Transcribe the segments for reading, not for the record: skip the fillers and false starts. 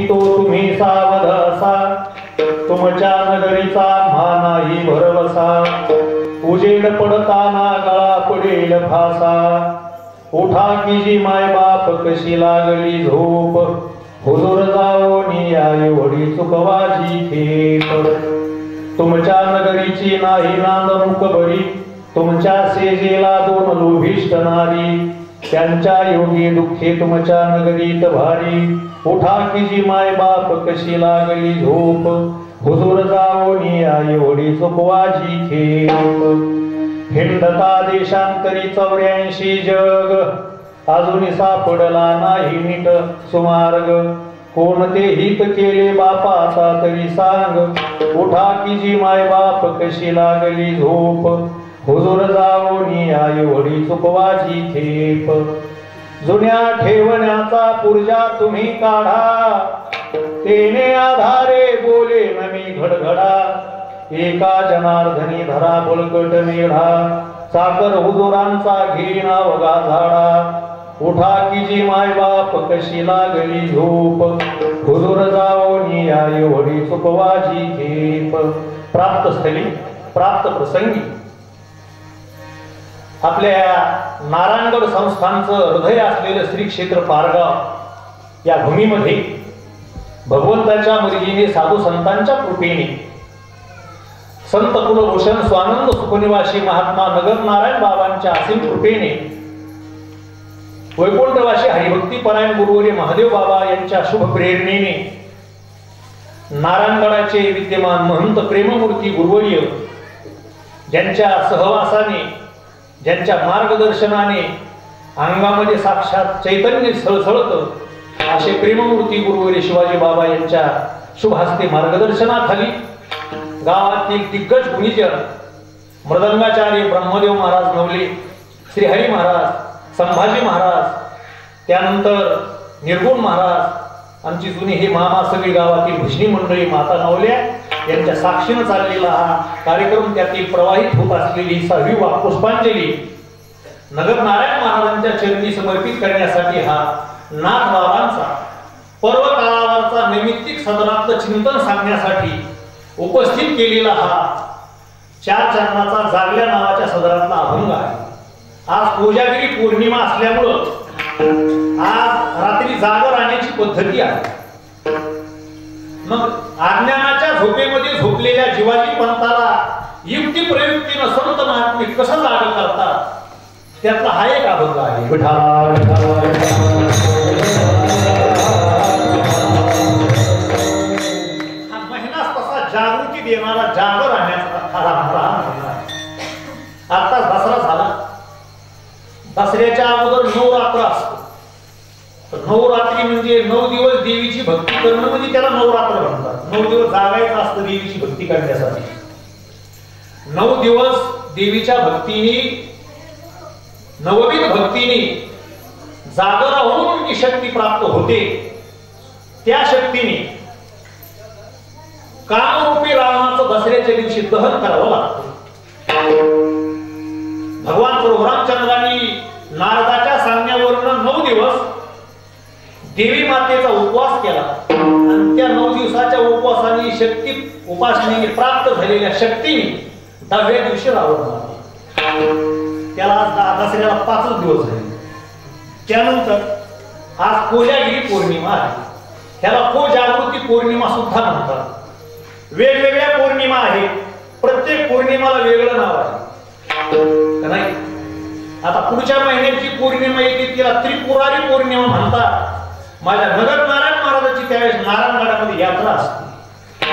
तो तुम्ही सावध असा, तुमच्या नगरीचा मानाही भरवसा, उजेड पडताना गळा पडेल फासा, उठा की जी माय बाप कशी लागली झोप, हुजूर जाओनी आई वडी चुकवाजी खेप, तुमच्या नगरीची नाही नांदमुख बरी, तुमच्या सेजेला दोन लोभिष्ट नारी, त्यांच्या योगी दुःखे तुमच्या नगरीत भारी, उठा की जी माय बाप कशी लागली झोप, हुजूर जाओनी आई वडी चुकवाजी खेप, हिंडता देशांतरी 84 जग, अजून सापडला नाही नीट सुमार्ग, कोणते हित केले बापाचा तरी सांग, उठा की जी माय बाप कशी लागली झोप, हुजूर जाओनी आई वडी चुकवाजी खेप, जुन्या ठेवण्याचा पुर्जा तुम्ही काढा, तेने आधारे बोले नमी घडघडा, एका जनार्दनी धरा बळकट मेढा, साकर हुजूरांचा घेईना वगा झाडा, उठा की जी माय बाप कशी लागली झोप, हुजूर जाओनी आई वडी चुकवाजी खेप. प्राप्त स्थळी प्राप्त प्रसंगी आपल्या नारायणगड संस्थानचं हृदय असलेलं श्री क्षेत्र पारगाव या भूमीमध्ये भगवंताच्या मर्जीने साधू संतांच्या कृपेने संत कुलभूषण स्वानंद सुखनिवासी महात्मा नगर नारायण बाबांच्या असीम कृपेने वैकुंठवासी हरिभक्ती परायण गुरुवर्य महादेव बाबा यांच्या शुभ प्रेरणेने नारायणगडाचे विद्यमान महंत प्रेममूर्ती गुरुवर्य ज्यांच्या सहवासाने ज्यांच्या मार्गदर्शनाने अंगामध्ये साक्षात चैतन्य सळसळत असे प्रेममूर्ती गुरुवर्य शिवाजी बाबा यांच्या शुभ हस्ते मार्गदर्शनाखाली गावातील दिग्गज गुणीजन मृदंगाचार्य ब्रह्मदेव महाराज नवले, श्रीहरी महाराज, संभाजी महाराज, त्यानंतर निर्गुण महाराज, आमची जुनी हे मामा सगळी गावातील भजनी मंडळी माता नवल्या यांच्या साक्षीने चाललेला हा कार्यक्रम, त्यातील प्रवाहित होत असलेली 6वी पुष्पांजली नगर नारायण महाराजांच्या चरणी समर्पित करण्यासाठी हा नाथ बाबांचा पर्व काळावरचा नैमित्तिक सदरातलं चिंतन सांगण्यासाठी उपस्थित केलेला हा 4 चरणाचा जागल्या नावाच्या सदरातला अभंग आहे. आज कोजागिरी पौर्णिमा असल्यामुळं आज रात्री जागर राहण्याची पद्धती आहे. मग अज्ञानाच्या झोपेमध्ये झोपलेल्या जीवाजी पंथाला युक्ती प्रयुक्तीनं संत महात्मे कसं जाग करतात त्यातला हा एक अभंग आहे. हा महिनाच तसा जागृती देणारा जागर राहण्याचा खरा महिना आहे. आता दसरा झाला, दसऱ्याच्या अगोदर नवरात्र असतो. नवरात्री म्हणजे 9 दिवस देवीची भक्ती करणं म्हणजे त्याला नवरात्र म्हणतात. 9 दिवस जागायचं असतं देवीची भक्ती करण्यासाठी. 9 दिवस देवीच्या भक्तीने नवविध भक्तीने जागरा होऊन जी शक्ती प्राप्त होते त्या शक्तीने कामरूपी रावणाचं दसऱ्याच्या दिवशी दहन करावं लागतं. भगवान प्रभू रामचंद्रांनी नारदाच्या सांगण्यावरून 9 दिवस देवी मातेचा उपवास केला आणि त्या 9 दिवसाच्या उपवासाने शक्ती उपासनेने प्राप्त झालेल्या शक्तीने 10व्या दिवशी रावण मारला. त्याला दसऱ्याला 5 दिवस झाले. त्यानंतर आज कोजागिरी पौर्णिमा आहे. त्याला कोजागृती पौर्णिमा सुद्धा म्हणतात. वेगवेगळ्या पौर्णिमा आहेत, प्रत्येक पौर्णिमाला वेगळं नाव आहे. नाही आता पुढच्या महिन्याची पौर्णिमा येते तिला त्रिपुरारी पौर्णिमा म्हणतात. माझ्या नगर नारायण महाराजांची त्यावेळेस नारायणगडामध्ये यात्रा असते,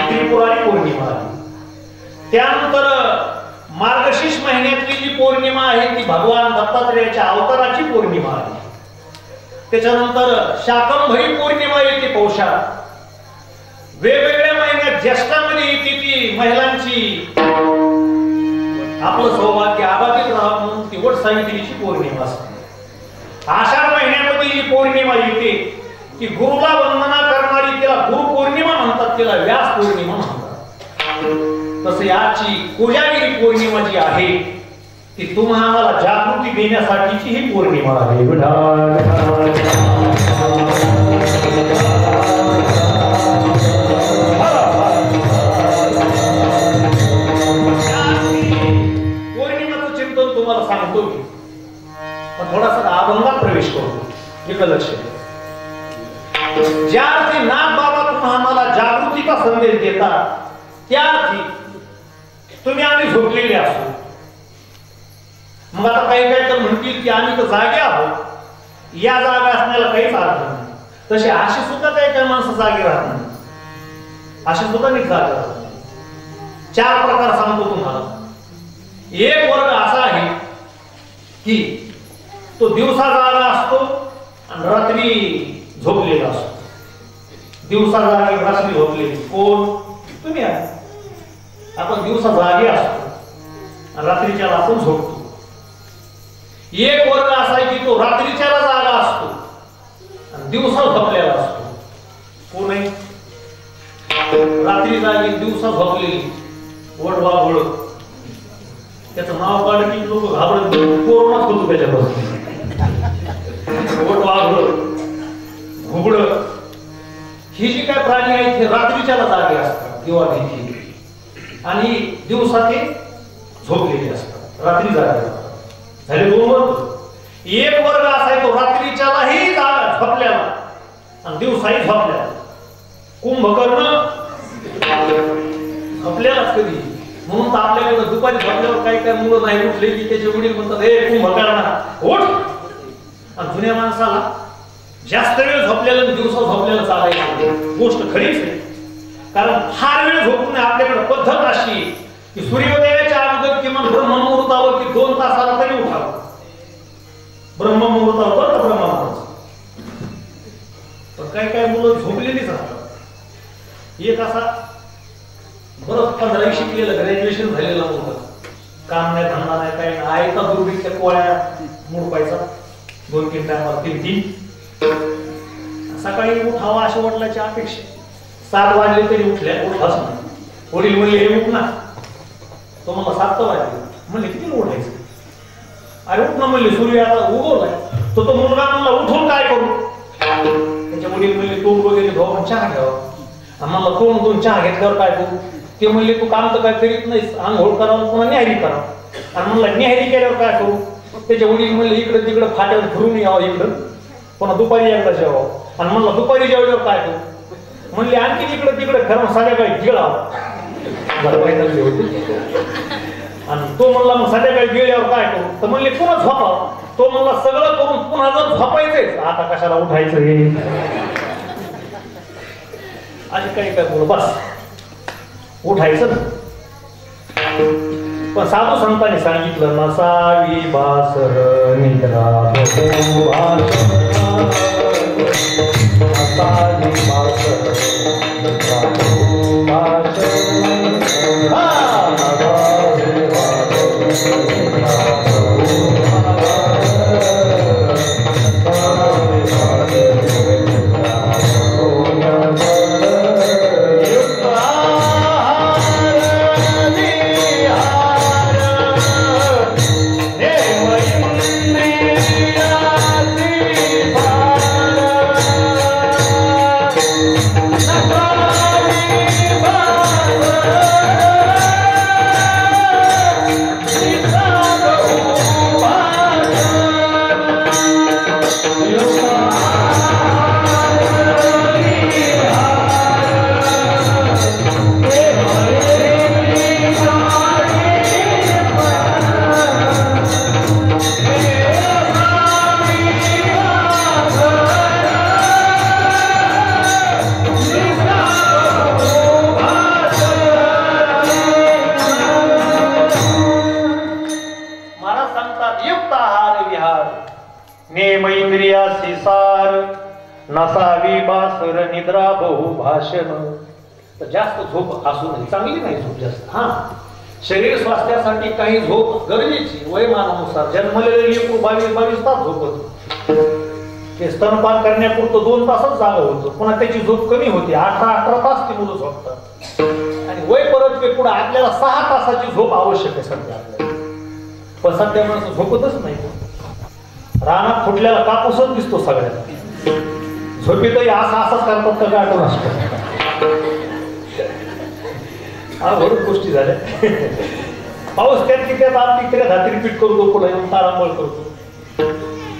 त्रिपुरारी पौर्णिमा आहे. त्यानंतर मार्गशीर्ष महिन्यातली जी पौर्णिमा आहे ती भगवान दत्तात्रेयाच्या अवताराची पौर्णिमा आहे. त्याच्यानंतर शाकंभरी पौर्णिमा येते पौषात. वेगवेगळ्या महिन्यात ज्येष्ठामध्ये येते ती महिलांची आपलं सौभाग्य आबादित राहावं म्हणून ती वट सावित्रीची पौर्णिमा असते. आषाढ महिन्यामध्ये जी पौर्णिमा येते ती गुरुला वंदना करणारी तिला गुरु पौर्णिमा म्हणतात, तिला व्यास पौर्णिमा म्हणतात. तसे याची कोजागिरी पौर्णिमा जी आहे ती तुम्हाला जागृती देण्यासाठीची ही पौर्णिमा आहे. ज्या अर्थी नाथ बाबा तुम्ही आम्हाला जागृतीचा संदेश देतात त्या अर्थी तुम्ही आम्ही झोपलेले असतो. मग आता काही काही तर म्हणतील की आम्ही तर जागे आहोत, या जागा असण्याला काहीच अर्थ नाही. तसे असे सुद्धा काही काही माणसं जागे राहत नाही, असे सुद्धा मी जागे राहत नाही. 4 प्रकार सांगतो तुम्हाला. एक वर्ग असा आहे की तो दिवसा जागा असतो आणि रात्री झोपलेला असतो. दिवसा जागे रात्री झोपलेली कोण? तुम्ही आहे. आपण दिवसा जागे असतो आणि रात्रीच्याला आपण झोपतो. एक वर्ग असा आहे की तो रात्रीच्याला जागा असतो आणि दिवसा झोपलेला असतो. कोण आहे? रात्री जागी दिवसा झोपलेली वडवाघोळ. त्याचं नाव काढलं की लोक घाबरत, कोरोनाच होतो त्याच्याबरोबर. वडवाघोळ, घुबड, ही जी काय प्राणी आहेत हे रात्रीच्याला जागे असतात दिवा भीती, आणि दिवसा ते झोपलेले असतात, रात्री जागे असतात. झाले 2 वर्ग. एक वर्ग असा आहे तो रात्रीच्यालाही झोपलेला आणि दिवसाही झोपलेला. कुंभकर्ण झोपलेलाच कधी. म्हणून तर आपल्याकडे दुपारी झोपल्यावर काही काही मुलं नाही उठले की त्याचे वडील म्हणतात हे कुंभकर्णा उठ. आणि जुन्या माणसाला जास्त वेळ झोपलेला दिवसा झोपलेला चालायचं गोष्ट खरीच आहे. कारण फार वेळ झोपून आपल्याकडे पद्धत अशी की सूर्योदयाच्या अगोदर किमान ब्रह्ममुहूर्तावरती 2 तासाला तरी उठावं. ब्रह्ममुहूर्तावर ब्रह्ममुहूर्त. पण काही काही मुलं झोपलेलीच असतात. एक असा बरंच 15 शिकलेलं ग्रॅज्युएशन झालेला मुलगा, काम नाही धंदा नाही काही नाही, आयता दुर्बीच्या कोळ्या मुडपायचा 2-3 टायमाला 3-3. सकाळी उठावा अशा वडिलांची अपेक्षा. 7 वाजले तरी उठलाच नाही. वडील म्हणले हे उठ ना. तो मला 7 वाजले. म्हणले किती उठायचं? अरे उठ ना म्हणले, सूर्य आता उगवलाय. तो मुलगा म्हणला उठून काय करू? त्याच्या वडील म्हणले तोंड वगैरे धुवा, चहा घ्यावा. आम्हाला तोंड धुवून चहा घेतल्यावर काय करू? ते म्हणले तू काम तर काय करीत नाहीस, आंघोळ करावं पुन्हा न्याहारी करावं. आणि म्हणला न्याहारी केल्यावर काय करू? त्याच्या वडील म्हणले इकडे तिकडे फाट्यावर फिरून यावं, इकडं पुन्हा दुपारी एकदा जेवावं. आणि म्हणला दुपारी जेवल्यावर काय करू? म्हणले आणखी इकडे तिकडे खरं संध्याकाळी गिळावं. आणि तो म्हणला मग संध्याकाळी गिळल्यावर काय करू? तर म्हणले पुन्हा झोपावं. तो म्हणला सगळं करून पुन्हा जर झोपायचंय आता कशाला उठायचं हे. असे काही काय बोल बस उठायचं ना. पण साधू संतांनी सांगितलं नसावी बासर निद्रा नसावी बासर नसावी बासर निद्रा बहु भाषण. जास्त झोप असू नये, चांगली नाही झोप जास्त. हा शरीर स्वास्थ्यासाठी काही झोप गरजेची वयमानानुसार. जन्मलेले लेकरू 22 तास झोपत, ते स्तनपान करण्यापुरतं 2 तासच जागा होतं. पुन्हा त्याची झोप कमी होते, 18 तास ती मुलं झोपतात. आणि वय परत पुढे आपल्याला 6 तासाची झोप आवश्यक आहे सध्या आपल्याला. पण सध्या माणसं झोपतच नाही. रानात फुटलेला कापूसच दिसतो सगळ्याला. झोपेतही असंच करतात का काय कोण असतो. भरपूर गोष्टी झाल्या. पाऊस त्यात की त्यात आपली त्यात रिपीट करतो, पुढे तारांबळ करतो.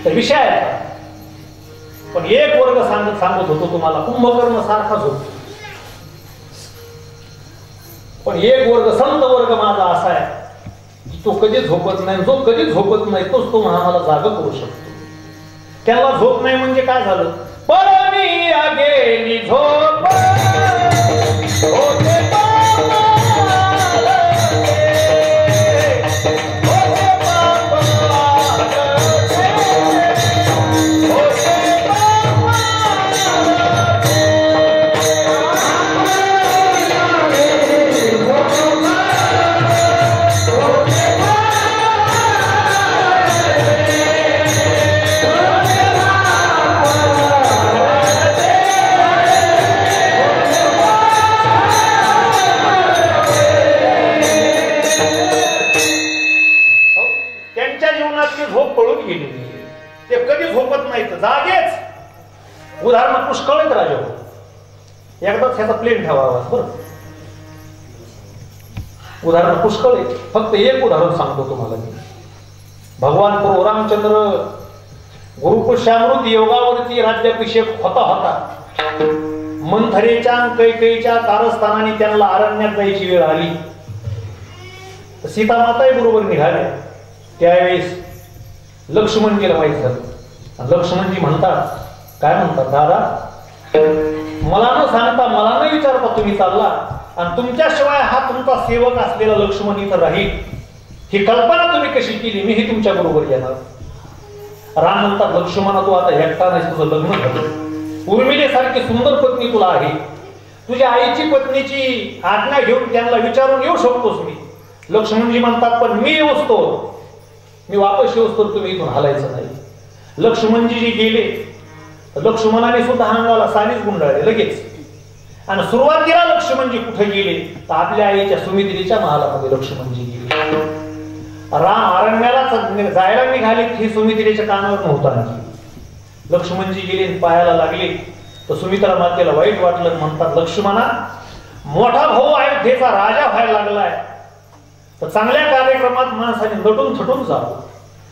तर विषय आहे पण एक वर्ग सांगत होतो तुम्हाला, कुंभकर्ण सारखाच होतो, पण एक वर्ग संत वर्ग माझा असा आहे की तो कधी झोपत नाही. जो कधी झोपत नाही तोच तो आम्हाला जागा करू शकतो. त्याला झोप नाही म्हणजे काय झालं? परमी गेली झोप ते कधी झोपत नाहीत, जागेच. उदाहरण पुष्कळ आहेत राजा, एकदाच ह्याचा प्लेन ठेवावा. बरं, उदाहरण पुष्कळ आहे, फक्त एक उदाहरण सांगतो तुम्हाला मी. भगवान प्रभू रामचंद्र गुरुपुष्यामृत योगावरती राज्याभिषेक होता. मंथरेच्या कैकेयीच्या कारस्थानाने त्यांना अरण्यात जायची वेळ आली. सीता माताही बरोबर निघाल्या. त्यावेळेस लक्ष्मणजीला माहित झालं. लक्ष्मणजी म्हणतात, काय म्हणतात, दादा मला न सांगता, मला न विचारता तुम्ही चालला आणि तुमच्याशिवाय हा तुमचा सेवक असलेला लक्ष्मण इथं राहील, ही कल्पना तुम्ही कशी केली? मीही तुमच्या बरोबर येणार. राम म्हणतात, लक्ष्मणा तू आता एकटा नाही, तुझं लग्न झालं. उर्मिलेसारखी सुंदर पत्नी तुला आहे. तुझ्या आईची पत्नीची आज्ञा घेऊन त्यांना विचारून येऊ शकतोस मी. लक्ष्मणजी म्हणतात, पण मी येऊस्तो, मी वापस येऊस्तो तुम्ही इथून हलायचं नाही. लक्ष्मणजी गेले. लक्ष्मणाने सुद्धा अंगाला सालीच गुंडाळले लगेच. आणि सुरुवातीला लक्ष्मणजी कुठे गेले तर आपल्या आईच्या सुमित्रेच्या महालामध्ये लक्ष्मणजी गेले. राम अरण्याला जायला निघाले, ही सुमित्रेच्या कानावर नव्हता. लक्ष्मणजी गेले, पायाला लागले. तर सुमित्रा मातेला वाईट वाटलं. म्हणतात, लक्ष्मणा मोठा भाऊ अयोध्येचा राजा व्हायला लागलाय, तर चांगल्या कार्यक्रमात माणसाने नटून थटून जावं.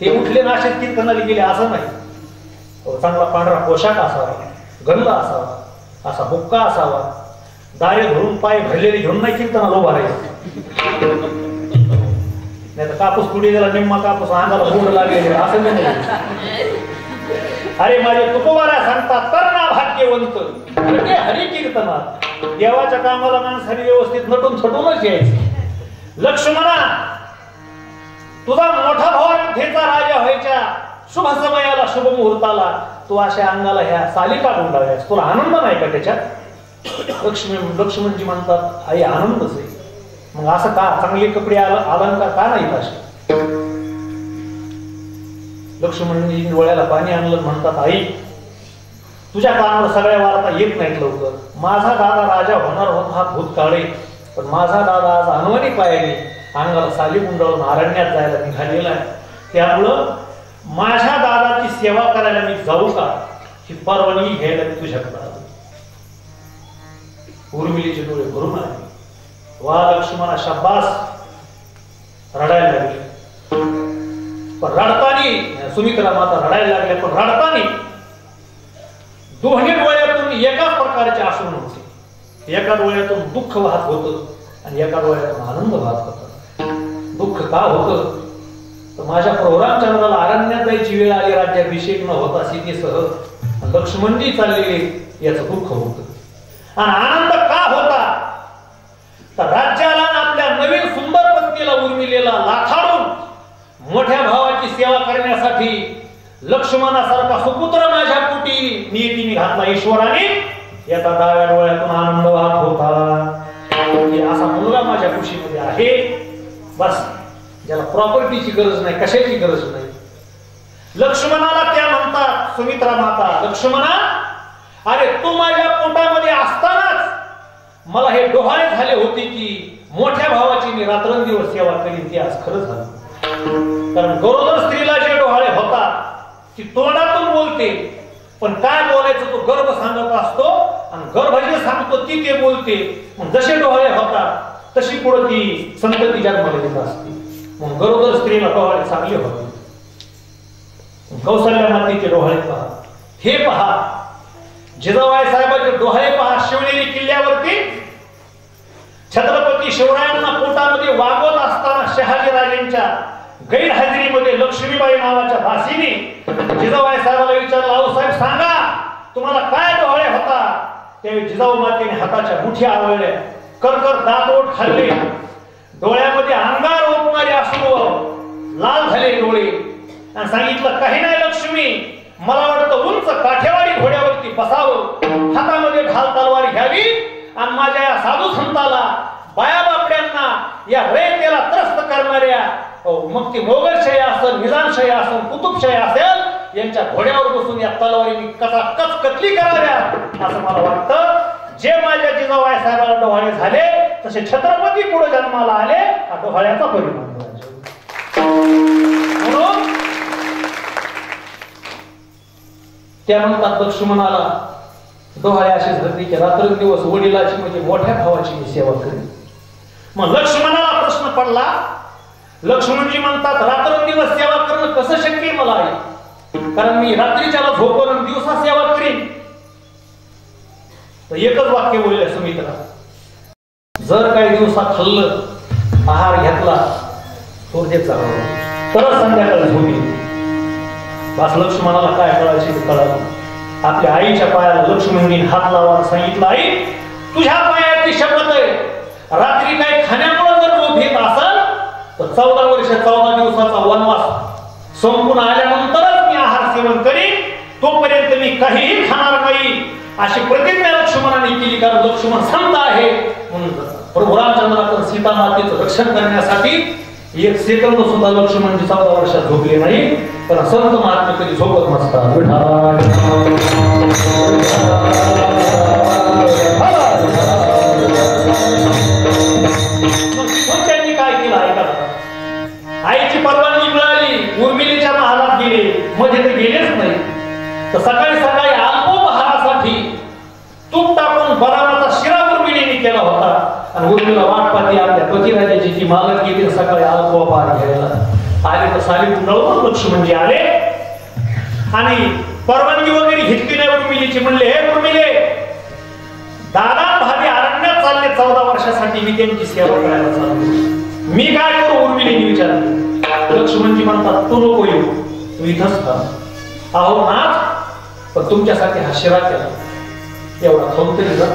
हे उठले नाशिक कीर्तनाला गेले असं नाही. चांगला पांढरा पोशाख असावा, गंध असावा, असा बुक्का असावा, दारे भरून पाय भरलेले घेऊन नाही कीर्तनाला उभा राहायचं. नाही तर कापूस पुढे गेला, निम्मा कापूस अंगाला बोंड लागलेले असं नाही. अरे माझे तुकोबारा सांगतात, तरणा भाग्यवंत हरी कीर्तनात. देवाच्या कामाला माणसाने व्यवस्थित नटून थटूनच यायचं. लक्ष्मणा तुझा मोठा भाऊ अयोध्येचा राजा व्हायच्या शुभ समयाला, शुभ मुहूर्ताला तू अशा अंगाला ह्या सालिका गुंडाळ्यास, तुला आनंद नाही का त्याच्यात? लक्ष्मणजी म्हणतात, आई आनंदच आहे. मग असं का? चांगले कपडे अलंकार का नाहीत असे? लक्ष्मणजी डोळ्याला पाणी आणलं. म्हणतात, आई तुझ्या कानावर सगळ्या वार्ता येत नाहीत लवकर. माझा दादा राजा होणार होता हा भूतकाळे, पण माझा दादा आज अनवाणी पायाने अंगाला साली गुंडाळून अरण्यात जायला निघालेला आहे. त्यामुळं माझ्या दादाची सेवा करायला मी जाऊ का, ही परवानगी घ्यायला मी तुझ्याकडे आलो. उर्मिलेचे डोळे भरून आले. वा लक्ष्मणा शाबास. रडायला लागले. पण रडतानी सुमित्रा माता रडायला लागल्या. पण रडतानी दोन्ही डोळ्यातून एकाच प्रकारचे अश्रू नव्हते. एका डोळ्यातून दुःख वाहत होतं आणि एका डोळ्यातून आनंद वाहत होता. दुःख का होतं तर माझ्या प्रभू रामचंद्राला अरण्यात जायची वेळ आली, राज्याभिषेक न होता सीतेसह लक्ष्मणजी चाललेले, याचं दुःख होतं. आणि आनंद का होता तर राज्याला आपल्या नवीन सुंदर पत्नीला उर्मिलेला लाथाडून मोठ्या भावाची सेवा करण्यासाठी लक्ष्मणासारखा सुपुत्र माझ्या पोटी नियतीने घातला ईश्वराने, याचा डाव्या डोळ्यातून आनंद वाहत होता. असा मुलगा माझ्या खुशीमध्ये आहे. बस, ज्याला प्रॉपर्टीची गरज नाही, कशाची गरज नाही. लक्ष्मणाला त्या म्हणतात, सुमित्रा माता, लक्ष्मणा अरे तू माझ्या पोटामध्ये असतानाच मला हे डोहाळे झाले होते की मोठ्या भावाची मी रात्रंदिवस सेवा करीन. ते आज खरं झालं. कारण गरोदर स्त्रीला जे डोहाळे होतात ती तोंडातून बोलते, पण काय बोलायचं तो गर्भ सांगत असतो आणि गर्भ जे सांगतो ती ते बोलते. मग जसे डोहाळे होतात तशी पुढे ती संतती जन्माला येत असते. मग गरोदर स्त्रीला डोहाळे चांगले होते. कौशल्या मातेचे डोहाळे पहा, हे पहा जिजाबाई साहेबांचे डोहाळे पहा शिवनेरी किल्ल्यावरती. छत्रपती शिवरायांना पोटामध्ये वागवत असताना शहाजीराजेंच्या गैरहजेरीमध्ये लक्ष्मीबाई नावाच्या दासीने जिजाबाई साहेबांना विचारलं, अहो साहेब सांगा तुम्हाला काय डोहाळे होता? त्यावेळी जिजाऊ मातेने हाताच्या मुठी आवळल्या, करकर दातोट खाल्ले, डोळ्यामध्ये अंगार ओतणारे अश्रू, लाल झाले डोळे, आणि सांगितलं काही नाही लक्ष्मी, मला वाटतं उंच काठेवाडी घोड्यावरती बसावं, हातामध्ये ढाल तलवार घ्यावी आणि माझ्या या साधू संताला बाया बापड्यांना या रयतेला त्रस्त करणाऱ्या मग ती मोगलशाही असेल, निजामशाही असेल, कुतुबशाही असेल यांच्या घोड्यावर बसून या तलवारीने कच कतली कराव्या असं मला वाटतं. जे माझ्या जिजाबाई साहेबाला डोहाळे झाले तसे छत्रपती पुढे जन्माला आले, हा डोहाळ्याचा परिणाम. म्हणून त्या म्हणतात लक्ष्मणाला डोहाळे असे धरली की रात्रंदिवस वडिलाची म्हणजे मोठ्या भावाची मी सेवा करेन. मग लक्ष्मणाला प्रश्न पडला, लक्ष्मणजी म्हणतात रात्रंदिवस सेवा करणं कसं शक्य आहे मला आहे, कारण मी रात्रीच्याला झोपवून दिवसा सेवा करीन. तर एकच वाक्य बोलले सुमित्रा, जर काही दिवसा खाल्लं आहार घेतला थोडे चालवलं तर संध्याकाळी झोपी. बस लक्ष्मणाला काय कळायचे कळालं. आपल्या आईच्या पायाला लक्ष्मणजीने हात लावा सांगितलं, आई तुझ्या पायाची शपथ आहे, रात्री काही खाण्यामुळे जर झोप येत असेल तर 14 वर्ष 14 दिवसाचा वनवास संपून आल्यानंतरच मी आहार सेवन करीन, तोपर्यंत मी काहीही खाणार नाही अशी प्रतिज्ञा लक्ष्मणाने केली. कारण लक्ष्मण संत आहे म्हणून प्रभू रामचंद्राचं सीता मातेचं रक्षण करण्यासाठी एक सेकंद सुद्धा लक्ष्मणजी 14 वर्षात झोपले नाही. पण संत महात्मे कधी झोपत नसतात. त्यांनी काय केलं ऐका, आईची परवानगी मिळाली, उर्मिलेच्या महालात गेले, मध्ये ते गेलेच नाही. तर सकाळी सकाळी अल्पोपहारासाठी तूप टाकून बदामाचा शिरा उर्मिलेने केला होता आणि उर्मिला वाट पाहती आपल्या पतिराजाची जी मालक येते सकाळी अल्पोपहार घ्यायला आले. तर साली कुंडळून लक्ष्मणजी आले आणि परवानगी वगैरे घेतली नाही उर्मिलेची. म्हणले, हे उर्मिले, दादा भावी अरण्यात चालले 14 वर्षासाठी, मी त्यांची सेवा करायला चाललो, मी काय करू? उर्मिलेने विचारले. लक्ष्मणजी म्हणतात, तू नको येऊ, तू इथंच थांब. अहो नाथ, पण तुमच्यासाठी हा शिरा केला, एवढा खाऊन तरी जा.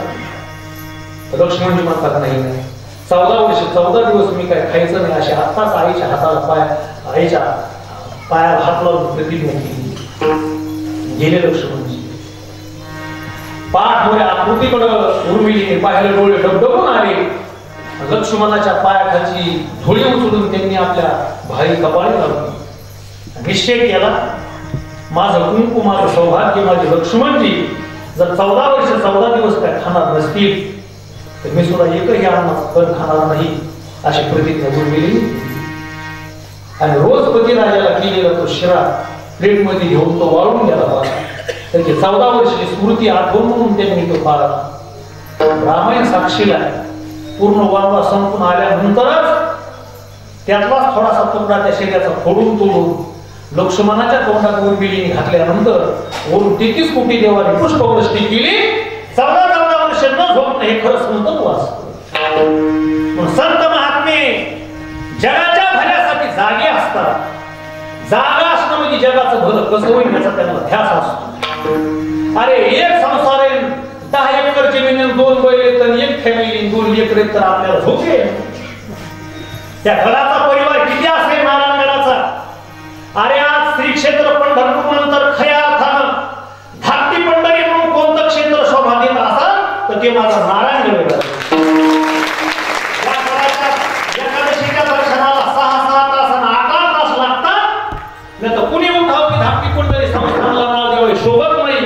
लक्ष्मणजी म्हणतात, नाही नाही, 14 वर्ष 14 दिवस मी काय खायचं नाही अशी आत्ताच आईच्या हाताला आईच्या पायाला हात लावून प्रतिज्ञा केली. गेले लक्ष्मणजी. पाठ मोऱ्या आकृतीकडं उर्मिलीने पाहिलं, डोळे डबडबून आले. लक्ष्मणाच्या पायाखाली धुळी उचलून त्यांनी आपल्या भाई कपाळी लावली. निश्चय केला, माझं कुंकू, माझं सौभाग्य, माझे लक्ष्मणजी जर 14 वर्ष 14 दिवस काय खाणार नसतील तर मी सुद्धा एकही अन्नाचं कण खाणार नाही अशी प्रतिज्ञा उर्मिली. आणि रोज पतिराजाला केलेला तो शिरा प्लेटमध्ये घेऊन तो वाळून गेला. त्याची 14 वर्षाची स्मृती आठवण म्हणून त्यांनी तो पाळला. रामायण साक्षीला पूर्ण वनवास संपून आल्यानंतरच त्यातलाच थोडासा तुकडा त्या शरीराचा फोडून तोडून लक्ष्मणाच्या तोंडात उर्मिलीने घातल्यानंतर वरून 33 कोटी देवाने पुष्पवृष्टी केली. 14 वर्ष न झोपणं हे खरं संतत्व असतं. संत महात्मे जगाच्या भल्यासाठी जागे असतात. जागा असणं म्हणजे जगाचं भलं कसं होईल याचा त्यांना ध्यास असतो. अरे एक संसार आहे, 10 एकर जमीन, 2 बैल, 1 फॅमिली, 2 लेकर, तर आपल्याला झोपे. त्या घराचा परिवार किती असेल नारायणगडाचा. अरे आज श्री क्षेत्र पंढरपूर नंतर खऱ्या अर्थानं धाकटी पंढरी म्हणून कोणतं क्षेत्र शोभा देत असाल तर ते माझा नारायणगड आहे. एकादशीच्या दर्शनाला 6-6 तास आणि 8 तास लागतात. नाही तर कुणी उठाव की धाकटी पंढरी संस्थानला नाव देवाय शोभत नाही,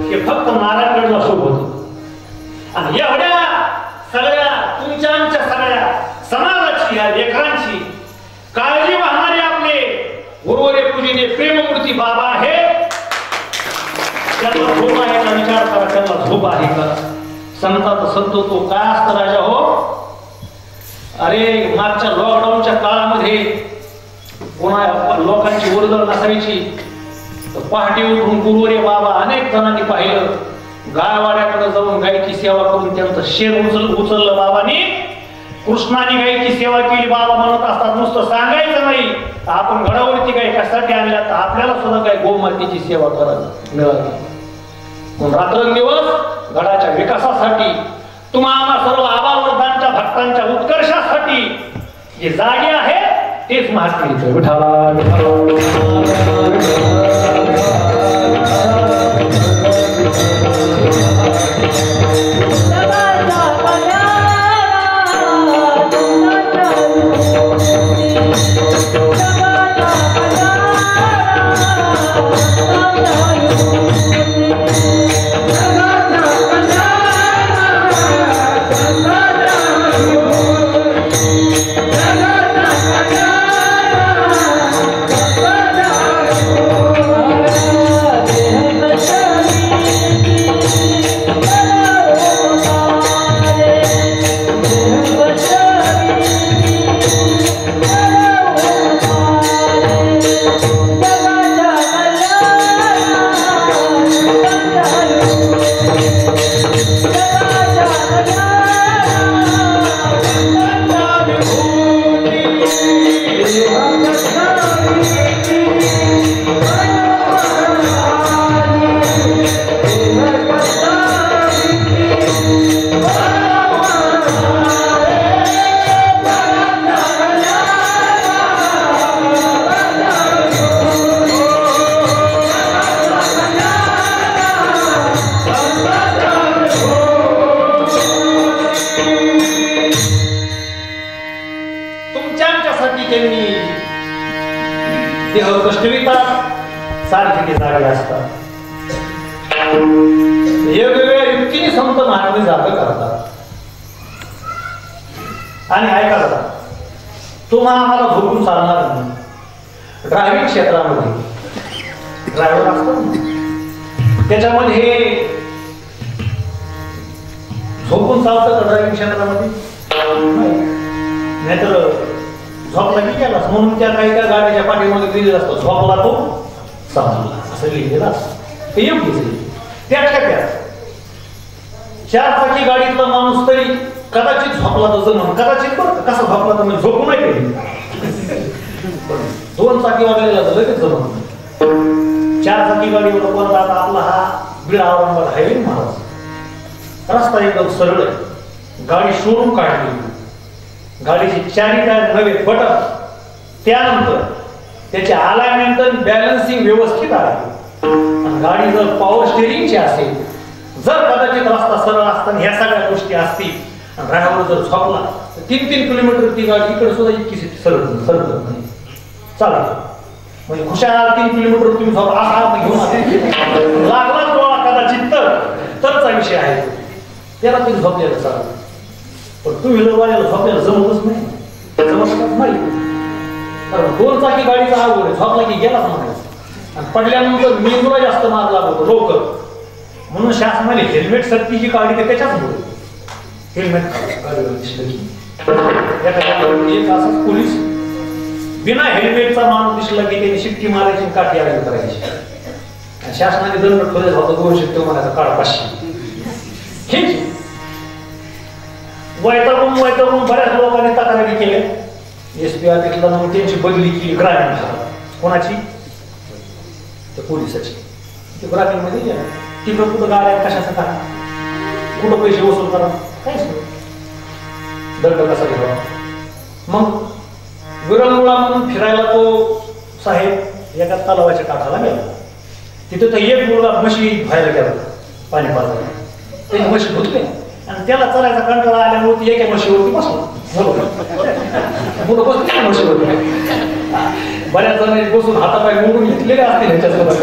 हे फक्त नारायणगडला शोभत. आणि एवढ्या सगळ्या तुमच्या आमच्या सगळ्या समाजाची या लेकरांची काळजी वाहणारे आपले गुरुवरे पूजनीय प्रेममूर्ती बाबा आहे. त्यांना झोप आहे का विचार करा, त्यांना झोप आहे का? संतांचा संत तो काय असतं राजा हो. अरे मागच्या लॉकडाऊनच्या काळामध्ये कोणा लोकांची वर्दळ नसायची, पहाटे उठून गुरुवरे बाबा अनेक जणांनी पाहिलं गायवाड्याकडे जाऊन गायची सेवा करून त्यांचं शेर उचललं बाबांनी. कृष्णाने गायची सेवा केली बाबा म्हणत असतात. नुसतं सांगायचं नाही, आपण घडावरती गाय कशासाठी आणल्या तर आपल्याला सुद्धा काय गोमातेची सेवा करायला मिळाली. रात्रंदिवस घडाच्या विकासासाठी, तुम्हाला सर्व आबावृद्धांच्या भक्तांच्या उत्कर्षासाठी जे जागे आहे तेच महात्म्य. सारखे जागे असतात. वेगवेगळ्या युक्तीने संत महात्मे जाग करतात. आणि ऐका दादा, तुम्हाला आम्हाला झोपून चालणार नाही. ड्रायव्हिंग क्षेत्रामध्ये ड्रायव्हर असतो, त्याच्यामध्ये झोपून चालतं का ड्रायव्हिंग क्षेत्रामध्ये? नाहीतर झोपला की गेलास. म्हणून त्या काही काही गाडीच्या पाठीमध्ये लिहिलेलं असतं, झोपला तो चालला, असं लिहिलेलं असतं. ते योग्यच आहे. त्याच्या त्यात चारचाकी गाडीतला माणूस तरी कदाचित झोपला तर जमन, कदाचित बरं कसा झोपला तर म्हणजे झोपू नाही केली. दोन चाकी वगैरे लगेच जमन. चारचाकी गाडीवर परत आता आपला हा बीड औरंगाबाद हायवे महाराज रस्ता एकदम सरळ आहे. गाडी शोरूम काढली, गाडीची चारी टायर नवे बटन, त्यानंतर त्याचे अलाइनमेंट आणि बॅलन्सिंग व्यवस्थित आहे. आणि गाडी जर पॉवर स्टिअरिंगची असेल, जर कदाचित रस्ता सरळ असताना ह्या सगळ्या गोष्टी असतील, ड्रायव्हर जर झोपला तर 3-3 किलोमीटर ती गाडी इकडे सुद्धा इतकी सरळ नाही चालत. म्हणजे खुशाल 3 किलोमीटर तुम्ही झोपला असा घेऊन लागला डोळा कदाचित तरचा विषय आहे, त्याला तुम्ही झोपलेलं चालत. पण टू व्हीलर वाल्याला झोपलेला जमतच नाही. कारण दोन चाकी गाडीचा अवघड आहे, झोपला की गेलाच म्हणायचं. आणि पडल्यानंतर मेंदूला जास्त मार लागतो लवकर. म्हणून शासनाने हेल्मेट सक्तीची काढली ते त्याच्याचमुळे. हेल्मेट एक असाच पोलीस बिना हेल्मेटचा माणूस दिसला की त्याने शिट्टी मारायची, काठी आली करायची. शासनाने दंड ठेवले होता 200 म्हणायचा, काढ 500. हेच वैतागून बऱ्याच लोकांनी तक्रारी केल्या. एसपी ऑफिसला मग त्यांची बदली केली ग्रामीण भागात. कोणाची? तर पोलिसाची. ते ग्रामीणमध्ये गेला तिकडं कुठं गाड्या कशाचं काय, कुठं पैसे वसूल करा, काहीच नाही. दंड कसा घ्यावा. मग विरंगुळा म्हणून फिरायला तो साहेब एका तलावाच्या काठाला गेला. तिथं तर एक मुलगा म्हशी व्हायला गेला पाणी पाजायला. त्याने म्हशी धुतले आणि त्याला चलायचा कंटाळा आल्यामुळे ती एका म्हशीवरती बसला. मुलं बसली म्हशीवरती. बऱ्याच जणांनी बसून हातापाय मोडून घेतलेले असतील ह्याच्यासोबत.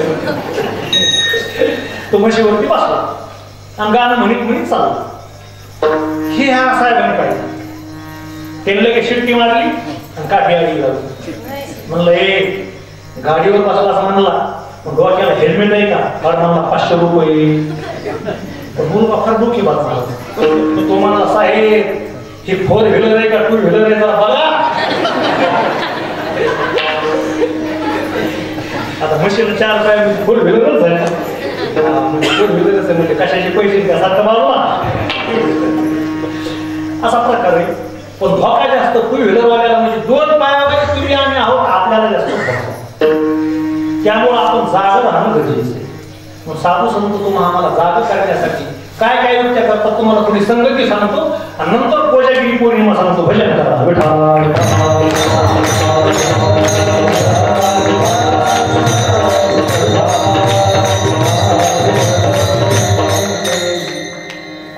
तो म्हशीवरती बसला आणि गाणं म्हणत चालला. हे ह्या साहेबांनी पाहिजे. त्यांनी लगेच शिट्टी मारली आणि काठी आली लागली. म्हणलं ए गाडीवर बसला असं म्हणला, पण डोक्याला हेल्मेट आहे का? फार म्हणला 500 रुपये. मुलगा फार डोकी बाजला. तो म्हणला साहेब हे 4 व्हीलर आहे का 2 व्हीलर आहे जरा बघा. आता मशीन 4 पाय 4 व्हीलरच आहे. म्हणजे कशाचे पैसे त्यासारखं बाजूला असा प्रकार आहे. पण धोका जास्त टू व्हीलरवाल्याला म्हणजे दोन पायावाले तुम्ही आम्ही आहोत आपल्याला जास्त धोका. त्यामुळं आपण जागं राहणं गरजेचं आहे. मग साधू संत तुम्हाला आम्हाला जागं करण्यासाठी काय काय युक्त्या करतात तुम्हाला थोडी संगती सांगतो आणि नंतर कोजागिरी पौर्णिमा सांगतो. भजन करा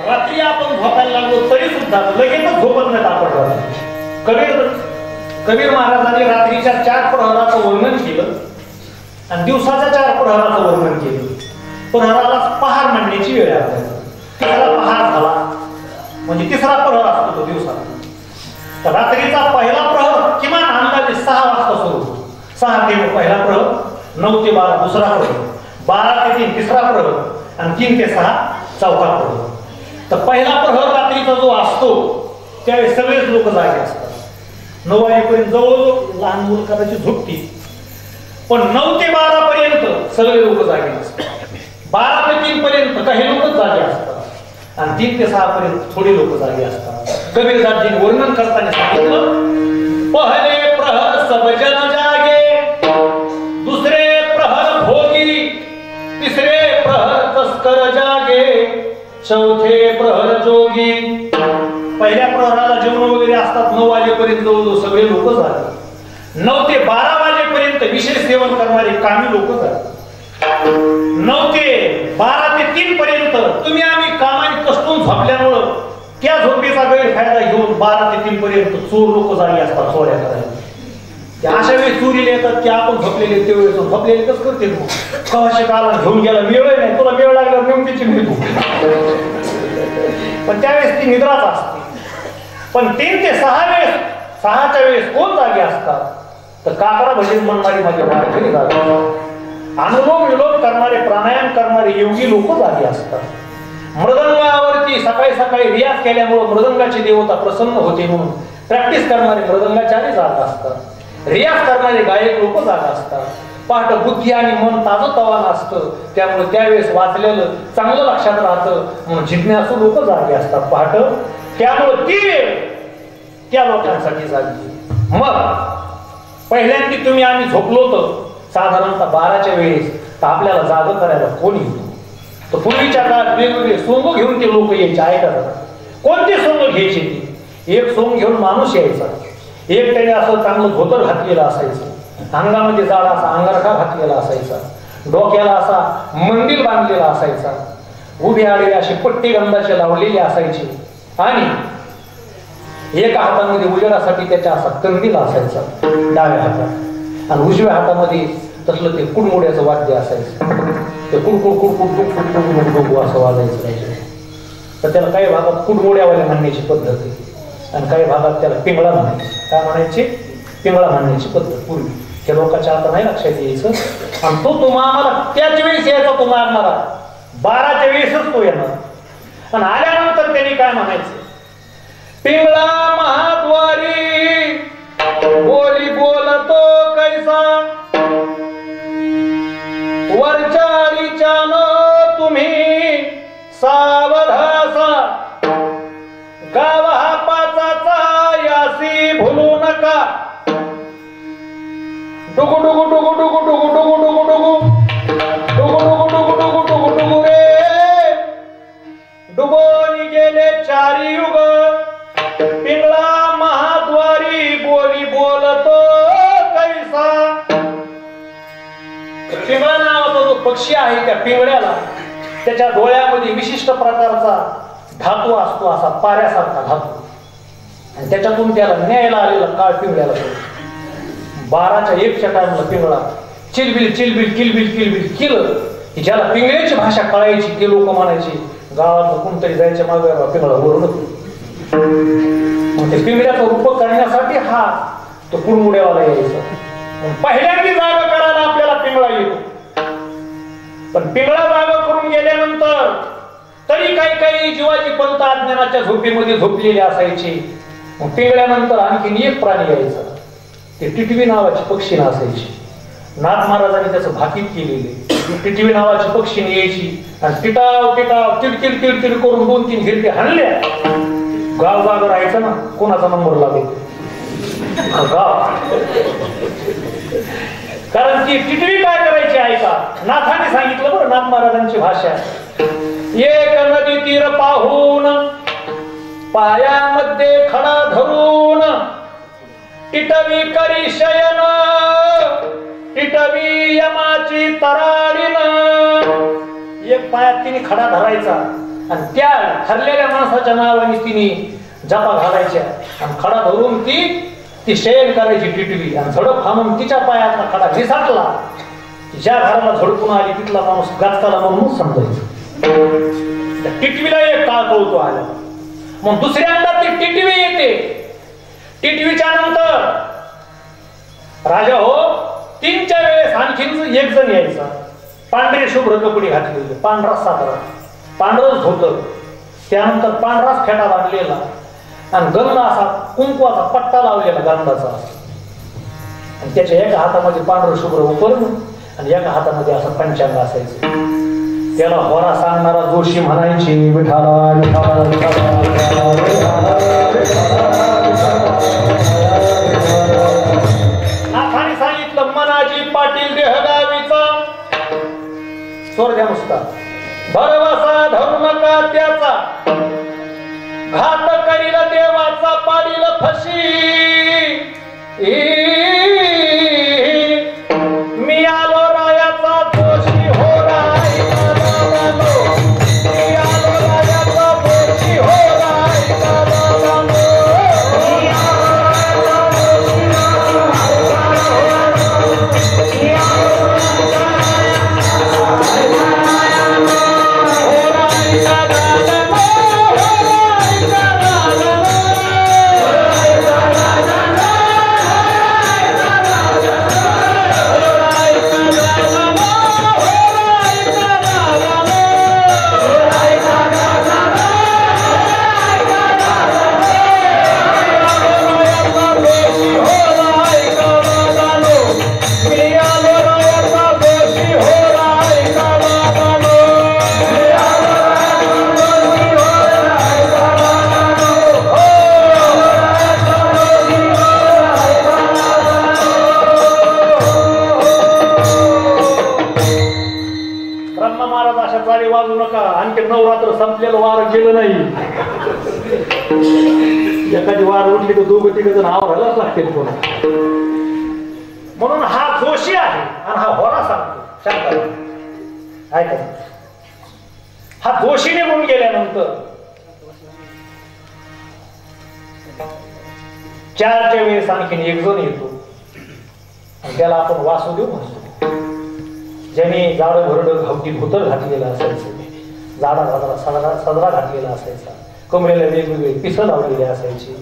रात्री आपण झोपायला लागलो तरी सुद्धा लगेचच झोपत नाही आपण. कबीर महाराजांनी रात्रीच्या 4 प्रहराचं वर्णन केलं आणि दिवसाच्या 4 प्रहराचं वर्णन केलं. प्रहराला पहार म्हणण्याची वेळ आहे. तिसरा पहार झाला म्हणजे तिसरा प्रहर असतो तो दिवसाला. तर रात्रीचा पहिला प्रहर किमान अंदाजे 6 वाजता सुरू होतो. 6 ते पहिला प्रहर, 9 ते 12 दुसरा प्रहर, 12 ते 3 तिसरा प्रहर आणि 3 ते 6 चौथा प्रहर. तर पहिला प्रहर रात्रीचा जो असतो त्यावेळेस सगळेच लोक जागे असतात. 9 वाजेपर्यंत जवळजवळ लहान मुलं कदाचित झोपती, पण 9 ते 12 पर्यंत सगळे लोक जागे असतात. 12 ते 3 पर्यंत काही लोक जागे असतात आणि 3 ते 6 पर्यंत थोडी लोक जागे असतात. कबीरदासजींनी वर्णन करताना सांगितलं, पहले प्रहर सब जन जागे, दुसरे प्रहर भोगी, तिसरे प्रहर तस्कर जागे, चौथे प्रहर जोगी. पहिल्या प्रहराला जेवण वगैरे असतात. 9 वाजेपर्यंत जवळजवळ सगळे लोक जागे. 9 ते 12 वाजेपर्यंत विशेष सेवन करणारे कामी लोक जागे. 9 ते 12 ते 3 पर्यंत तुम्ही आम्ही कामाने कष्टून झोपल्यामुळं त्या झोपेचा गैरफायदा घेऊन 12 ते 3 पर्यंत चोर लोक जागी असतात चोऱ्या करायला. अशा वेळेस चोरीला येतात की आपण झोपलेले ते वेळेस झोपलेले कसं करते मग कवाशे काला घेऊन गेला वेळ नाही तुला वेळ लागल्यावर नेऊन त्याची मिळतो. पण त्यावेळेस ती निद्राच असते. पण 3 ते 6 वेळेस 6च्या वेळेस कोण जागे असतात तर काकडा भजन म्हणणारी माझी वारकरी जागे असतात. अनुलोम विलोम करणारे प्राणायाम करणारे योगी लोक जागे असतात. मृदंगावरती सकाळी सकाळी रियाज केल्यामुळे मृदंगाची देवता प्रसन्न होते म्हणून प्रॅक्टिस करणारे मृदंगाचारी जागा असतात. रियाज करणारे गायक लोक जागा असतात. पहाट बुद्धी आणि मन ताजं तवानं असतं त्यामुळे त्यावेळेस वाचलेलं चांगलं लक्षात राहतं म्हणून जिज्ञासू लोक जागे असतात पहाट. त्यामुळे ती वेळ त्या लोकांसाठी जागी. मग पहिल्यांदा तुम्ही आम्ही झोपलो तर साधारणतः 12च्या वेळेस तर आपल्याला जागं करायला कोणी येतो. तर पूर्वीच्या काळात वेगवेगळे सोंग घेऊन ते लोक यायचे. ऐकतात कोणते सोंग घ्यायचे ते. एक सोंग घेऊन माणूस यायचा. एक त्याने असं चांगलं धोतर घातलेलं असायचं. अंगामध्ये जाडा असा अंगारखा घातलेला असायचा. डोक्याला असा मंदिर बांधलेला असायचा. उभे आडे असे पट्टी गंधाचे लावलेले असायचे आणि एका हातामध्ये उजेडासाठी त्याच्या असा कंदील असायचा डाव्या हातात आणि उजव्या हातामध्ये तसलं ते कुडमुड्याचं वाद्य असायचं. ते कुडकुड कुडकुड कुडकुड असं वाजायचं पाहिजे. तर त्याला काही भागात कुडमुड्यावाले म्हणण्याची पद्धत आहे आणि काही भागात त्याला पिंगळा म्हणायचे. काय म्हणायचे? पिंगळा म्हणण्याची पद्धत पूर्वी. त्या लोकांच्या आता नाही लक्षात यायचं. आणि तो आम्हाला त्याच वेळेस यायचा तो मारणारा 12च्या वेळेसच तो येणार आणि आल्यानंतर त्यांनी काय म्हणायचं? पिंगळा महाद्वारी बोली बोलतो कैसा वरचाळीच्या न तुम्ही सावधासा गाव हा पाचाचा यासी भुलू नका. डुगु डुगु डुगु डुगु डुगु डुगु डुगु डुगु डुगु डुगु डुगु डुगु डुगु डुगु रे डुबोनी गेले 4 युग पिंगळा महाद्वारी बोली बोलतो कैसा. पिंगळा नावाचा जो पक्षी आहे त्या पिंगळ्याला त्याच्या डोळ्यामध्ये विशिष्ट प्रकारचा धातू असतो असा पाऱ्यासारखा धातू आणि त्याच्यातून त्याला न्यायला आलेला काळ पिंगळ्याला 12च्या 1च्या टाइमला पिंगळा चिलबिल चिलबिल किलबिल किलबिल केलं की ज्याला पिंगळ्याची भाषा कळायची ते लोक म्हणायचे गावात कोणतरी जायच्या मागे पिंगळा ओरडतो. मग ते पिंगळ्याचा रूप करण्यासाठी हा तो कुडमुड्यावाला यायचा. पहिल्यांदा जागा करायला आपल्याला पिंगळा येतो. पण पिंगळा जागा करून गेल्यानंतर तरी काही काही जीवाची पंत अज्ञानाच्या झोपेमध्ये झोपलेले असायचे. मग पिंगळ्यानंतर आणखीन एक प्राणी यायचा. ते टिटवी नावाची पक्षी असायची. नाथ महाराजांनी त्याचं भाकीत केलेले टिटवी नावाची पक्षीने यायची आणि टिटाव टिटाव चिडचिड चिडचिड करून 2-3 हिरके हाणल्या. गाव जागा राहायचं ना, कोणाचा नंबर लागेल गाव. कारण ती टिटवी काय करायची ऐका, नाथाने सांगितलं बरं, नाथ महाराजांची भाषा. एक नदी तीर पाहून पायामध्ये खडा धरून टिटवी करी शयन, टिटवी यमाची तराडीन. एक पायात तिने खडा धरायचा आणि त्या ठरलेल्या माणसाच्या नावाने तिने जपा घालायच्या आणि खडा धरून ती शयन करायची टिटवी. आणि झडप हाणून तिच्या पायातला खडा घिसाटला, ज्या घराला झडपून आली तिथला माणूस गाजकाला म्हणून समजायचं. टिटवीला एक काळ कळतो आला. मग दुसऱ्यांदा ती टिटवी येते. टिटवीच्या नंतर राजा हो 3च्या वेळेस आणखीन एक जण यायचा, पांढरे शुभ्र कपडे घातलेले, पांढरा साधारा, पांढरच होतं, त्यानंतर पांढराच फेटा बांधलेला आणि गंध असा कुंकवाचा पट्टा लावलेला गंधाचा. आणि त्याच्या एका हातामध्ये पांढरं शुभ्र उपरण आणि एका हातामध्ये असं पंचांग असायचं. त्याला होरा सांगणारा जोशी म्हणायची, विठाला विठाला नाथाने सांगितलं, मनाजी पाटील देहगावीचा स्वर्ग नुसता भरवसा धरू नका त्याचा, घात करील देवाचा पाडील फशी. मी आलो रायाचा दोषी हो राय, मी आलो रायाचा दोषी हो राय. नवरात्र संपलेलं वार गेलं नाही. एखादी वार उठली तर 2-3 जण आवरायलाच लागतील कोण. म्हणून हा जोशी आहे आणि हा होरा सांगतो शांत ऐका. हा जोशी निघून गेल्यानंतर 4च्या वेळेस आणखीन एक जण येतो आणि त्याला आपण वासुदेव म्हणतो. ज्याने जाड भरड घावटी धोतर घातलेलं असायचं, जाडा सदरा घातलेला असायचा, कमरेला वेगवेगळे पिसं लावलेली असायची,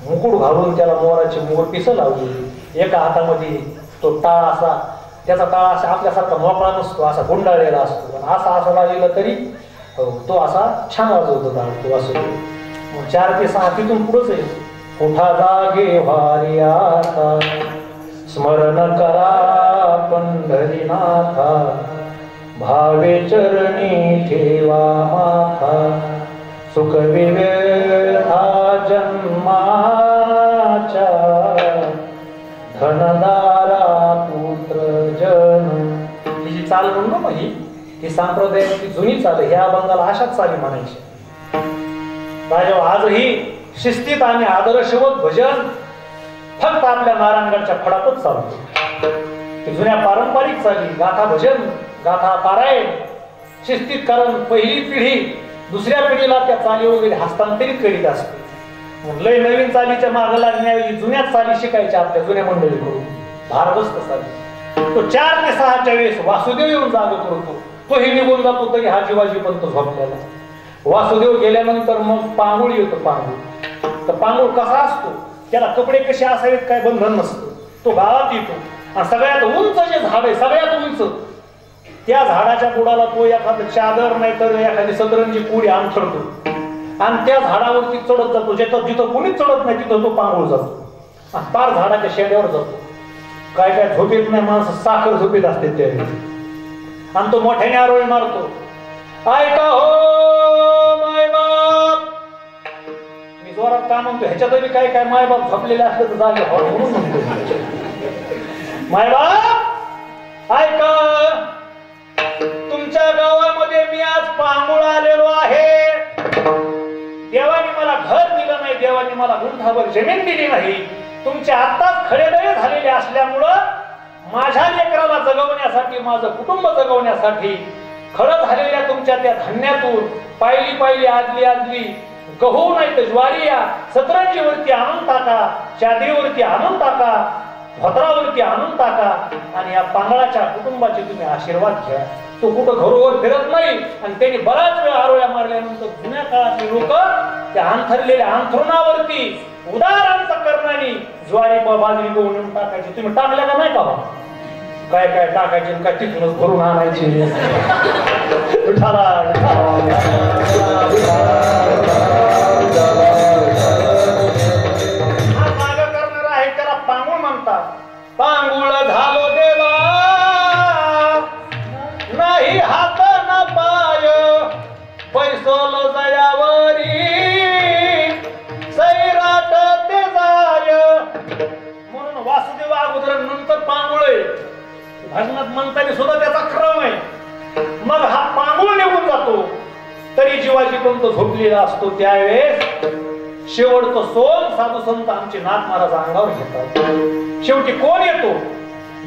मुकुट घालून त्याला मोराची मोर पिसं लावलेली, एका हातामध्ये तो टाळ असा, त्याचा टाळ असा आपल्यासारखा मोकळा नसतो, असा गुंडाळलेला असतो, आणि असा लागलेला तरी तो असा छान वाजवतो टाळ तो असतो. मग 4 ते 6 तिथून पुढंच आहे. उठा जागे वारी आता, स्मरण करा पंढरीनाथा, भावे चरणी ठेवा माथा, सुख विवेधा जन्माच्या, धनदारा पुत्र जन. ही जी चाल म्हणून मग ही संप्रदायाची जुनी चाल, ह्या बंगाला अशाच चाली म्हणायची. राजा आजही शिस्तीत आणि आदर्शवत भजन फक्त आपल्या नारायणगडच्या फडातच चालतो. जुन्या पारंपरिक चाली, गाथा भजन, गाथा पारायण शिस्तीत, कारण पहिली पिढी दुसऱ्या पिढीला त्या चाली वगैरे हस्तांतरित करीत असते. लय नवीन चालीच्या मागे लागण्याऐवजी जुन्याच चाली शिकायच्या आपल्या जुन्या मंडळीकडून, भारदस्त चाली. तो 4 ते 6च्या वेळेस वासुदेव येऊन जाग करतो. तोही निघून जातो तरी हा जीवाजी पण तो झोपलेला. वासुदेव गेल्यानंतर मग पांगुळ येतो. तर पांगुळ कसा असतो, त्याला कपडे कसे असावेत काय बंधन नसतं. तो गावात येतो आणि सगळ्यात उंच जे झाड आहे, सगळ्यात उंच, त्या झाडाच्या बुडाला तो एखादं चादर नाही तर एखादी सदरंजी पुढे अंथरतो आणि त्या झाडावरती चढत जातो. जिथं कोणीच चढत नाही तिथं तो पांगुळ जातो आणि पार झाडाच्या शेड्यावर जातो. काय झोपेत नाही माणसं, साखर झोपेत असते त्यावेळी. आणि तो मोठ्याने आरोळी मारतो. ऐका हो मायबाप. मी जोरात का म्हणतो ह्याच्यातही काय काय मायबाप झोपलेले असले तर जागे हो म्हणून म्हणतो. मायबाप ऐका, तुमच्या गावामध्ये मी आज पांगुळ आलेलो आहे. देवाने मला घर दिलं नाही, देवाने मला गुंठाभर जमीन दिली नाही. तुमचे आत्ताच खडेदळे झालेले असल्यामुळं माझ्या लेकराला जगवण्यासाठी, माझं कुटुंब जगवण्यासाठी खडं झालेल्या तुमच्या त्या धान्यातून पायली पायली आदली आदली गहू नाही तर ज्वारी या सतरंजीवरती आणून टाका, चादरीवरती आणून टाका, धोत्रावरती आणून टाका आणि या पांगळाच्या कुटुंबाचे तुम्ही आशीर्वाद घ्या. तो कुठं घरोघर फिरत नाही आणि त्यांनी बराच वेळ आरोळ्या मारल्यानंतर जुन्या काळातली लोक त्या अंथरलेल्या अंथरुणावरती उदार अंतःकरणाने ज्वारी बाजरी गहू टाकायची. तुम्ही टाकल्या का नाही का? काय काय टाकायचे काय तिथूनच भरून आणायचे. हा माग करणार आहे त्याला पांगुळ म्हणतात. पांगुळ झालो देवा नाही हात ना पाय, पैसोल जयावरी सैराट ते जाय. म्हणून वासुदेव अगोदर नंतर पांगुळ आहे. भजनात म्हणताना सुद्धा त्याचा क्रम आहे. मग हा पांगुळ निघून जातो तरी जीवाची पंत झोपलेला असतो. त्यावेळेस शेवटचं सोन साधू संत आमचे नाथ महाराज अंगावर घेतात. शेवटी कोण येतो?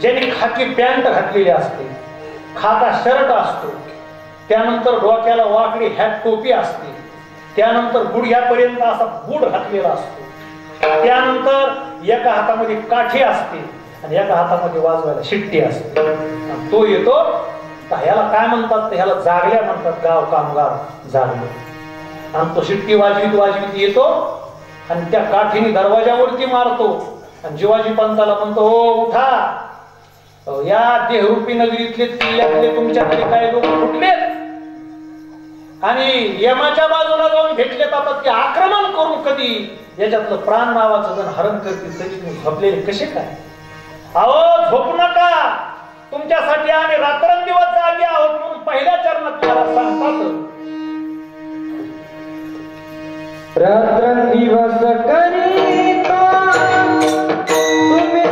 ज्याने खाकी पॅन्ट घातलेली असते, खाता शर्ट असतो, त्यानंतर डोक्याला वाकडी हॅट टोपी असते, त्यानंतर गुडघ्यापर्यंत असा बूट घातलेला असतो, त्यानंतर एका हातामध्ये काठी असते आणि एका हातामध्ये वाजवायला शिट्टी असते. तो येतो. ह्याला काय म्हणतात? तर ह्याला जागल्या म्हणतात. गाव कामगार जागले. आणि तो शिट्टी वाजवीत वाजवीत येतो आणि त्या काठीने दरवाजावरती मारतो आणि जीवाजी पंताला म्हणतो, हो उठा, या देहरूपी नगरीतले किल्ल्यातले तुमच्याकडे काही लोक फुटलेत आणि यमाच्या बाजूला जाऊन भेटलेत. आता ते आक्रमण करून कधी याच्यातलं प्राण नावाचं जण हरण करतील तरी तुम्ही झोपलेले कसे काय? अहो झोपू नका, तुमच्यासाठी आम्ही रात्रंदिवस जागे आहोत म्हणून पहिल्या चरणात त्याला सांगतात. रात्रंदिवस करीतो तुम्ही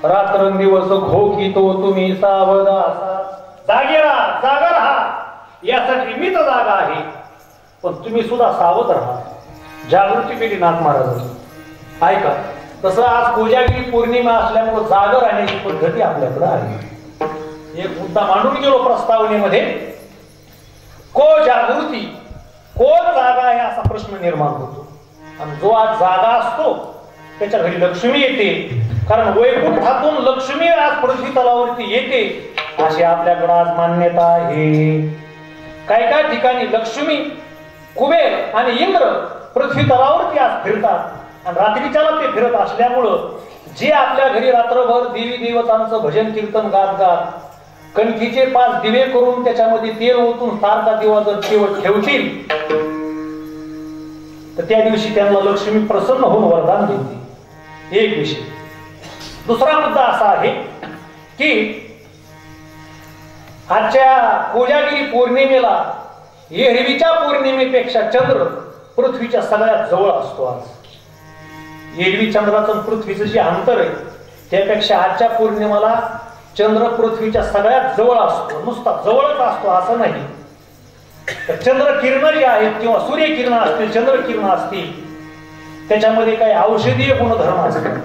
रात्रंदिवस घोकितो तुम्ही सावधा. जागे राहा, जागा राहा, यासाठी मीच जागा आहे. पण तुम्ही सुद्धा सावध राहा. जागृती केली नाथ महाराजांनी. ऐका, तसं आज कोजागिरी पौर्णिमा असल्यामुळे जागर राहण्याची पद्धती आपल्याकडे आहे. एक मुद्दा मांडून गेलो प्रस्तावनेमध्ये. को जागृती, कोण जागा आहे असा प्रश्न निर्माण होतो. आणि जो आज जागा असतो त्याच्या घरी लक्ष्मी येते. कारण वैकुंठातून लक्ष्मी आज पृथ्वी तलावरती येते अशी आपल्याकडे आज मान्यता आहे. काही काही ठिकाणी लक्ष्मी, कुबेर आणि इंद्र पृथ्वी तलावरती आज फिरतात आणि रात्रीच्याला ते फिरत असल्यामुळं जे आपल्या घरी रात्रभर देवी देवतांचं भजन कीर्तन गात गात कणकीचे 5 दिवे करून त्याच्यामध्ये तेल ओतून सारखा दिवा जर ठेवतील तर त्या दिवशी त्यांना लक्ष्मी प्रसन्न होऊन वरदान देते. एक विषय. दुसरा मुद्दा असा आहे की आजच्या कोजागिरी पौर्णिमेला एरवीच्या पौर्णिमेपेक्षा चंद्र पृथ्वीच्या सगळ्यात जवळ असतो. आज एरवी चंद्राचं पृथ्वीचं जे अंतर आहे त्यापेक्षा आजच्या पौर्णिमेला चंद्र पृथ्वीच्या सगळ्यात जवळ असतो. नुसता जवळच असतो असं नाही. चंद्र किरण जी आहेत किंवा सूर्यकिरण असतील, चंद्रकिरण असतील, त्याच्यामध्ये काही औषधीय गुणधर्म असतात.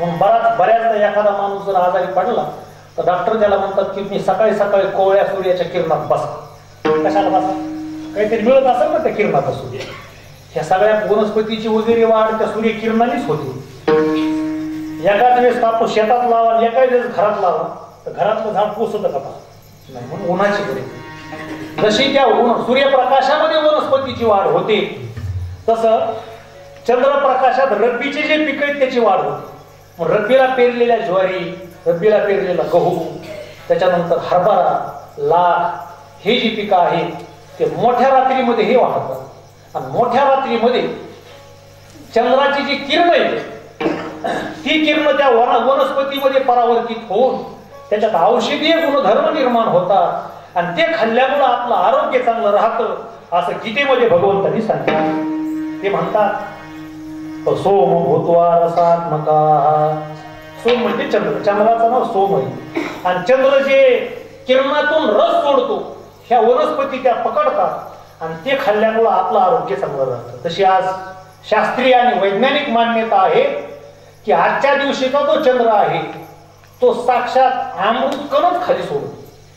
मग बऱ्याचदा एखादा माणूस जर आजारी पडला तर डॉक्टर त्याला म्हणतात की तुम्ही सकाळी सकाळी कोवळ्या सूर्याच्या किरणात बसा. कशाला बसा? काहीतरी मिळत असेल ना त्या किरणात सूर्य. ह्या सगळ्या वनस्पतीची वगैरे वाढ त्या सूर्यकिरणानेच होती. एकाच वेळेस आपण शेतात लावा, एकाच वेळेस घरात लावा तर घरातलं झाड पोसत का नाही. म्हणून उन्हाची गरज. जशी त्या सूर्यप्रकाशामध्ये वनस्पतीची वाढ होते तसं चंद्रप्रकाशात रब्बीचे जे पिक आहेत त्याची वाढ होते. रब्बीला पेरलेल्या ज्वारी, रब्बीला पेरलेला गहू, त्याच्यानंतर हरभरा, लाख हे जी पिकं आहेत ते मोठ्या रात्रीमध्ये हे वाढतात. आणि मोठ्या रात्रीमध्ये चंद्राची जी किरण आहे ती किरण त्या वनस्पतीमध्ये परावर्तित होऊन त्याच्यात औषधीय गुणधर्म निर्माण होतात आणि ते खाल्ल्यामुळे आपलं आरोग्य चांगलं राहतं असं गीतेमध्ये भगवंतांनी सांगितलं. ते म्हणतात सोम भूत्वा रसात्मका. सोम म्हणजे चंद्र. चंद्राचं नाव सोम आहे. आणि चंद्र जे किरणातून रस सोडतो ह्या वनस्पती त्या पकडतात आणि ते खाल्ल्यामुळे आपलं आरोग्य चांगलं राहतं. तशी आज शास्त्रीय आणि वैज्ञानिक मान्यता आहे की आजच्या दिवशीचा जो चंद्र आहे तो साक्षात अमृत कणच खाली सोडतो.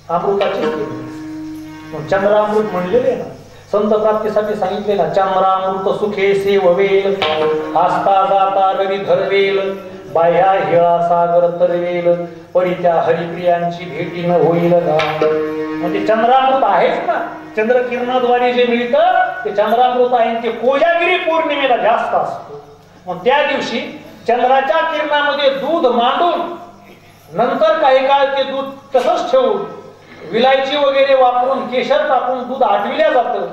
अमृताची चंद्रामृत म्हणलेले ना, संत प्राप्तीसाठी सांगितले ना, चंद्रामृत सुखे सेववेल, आस्था जाता रवी धरवेल, बाह्या हिळा सागर तरवेल, परी त्या हरिप्रियांची भेटी न होईल ना. म्हणजे चंद्रामृत आहेच ना, चंद्रकिरणाद्वारे जे मिळतं ते चंद्रामृत आहे. ते कोजागिरी पौर्णिमेला जास्त असतो. मग त्या दिवशी चंद्राच्या किरणामध्ये दूध मांडून नंतर काही काळ ते दूध तसंच ठेवून विलायची वगैरे वापरून केशर टाकून दूध आटविल्या जातं.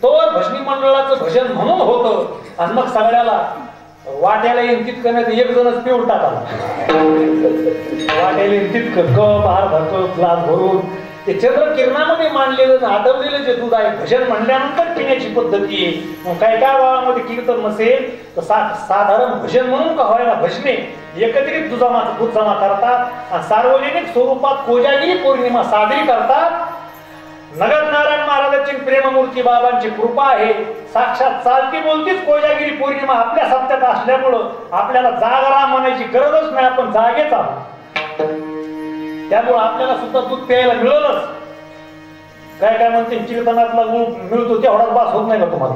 तोवर भजनी मंडळाचं भजन म्हणून होतं आणि मग सगळ्याला वाट्याला येईल तितकं नाही एक जणच पिऊन टाकाला. वाट्याला येईल तितकं कप अर्धा कप ग्लास भरून ते चंद्रकिरणामध्ये मांडलेलं आटवलेलं जे दूध आहे भजन म्हणल्यानंतर पिण्याची पद्धती आहे. मग काय काय गावामध्ये कीर्तन नसेल तर साधारण भजन म्हणून का व्हायला भजने एकत्रित दूध जमा करतात आणि सार्वजनिक स्वरूपात कोजागिरी पौर्णिमा साजरी करतात. नगद नारायण महाराजांची प्रेममूर्ती बाबांची कृपा आहे. साक्षात चालती बोलतीच कोजागिरी पौर्णिमा आपल्या सप्त्यात असल्यामुळं आपल्याला जागरा म्हणायची गरजच नाही. आपण जागेच आहोत. त्यामुळे आपल्याला सुद्धा दूध प्यायला मिळेलच. काय काय म्हणते कीर्तनातला गुळ मिळतो तेवढाच बास होत नाही का तुम्हाला?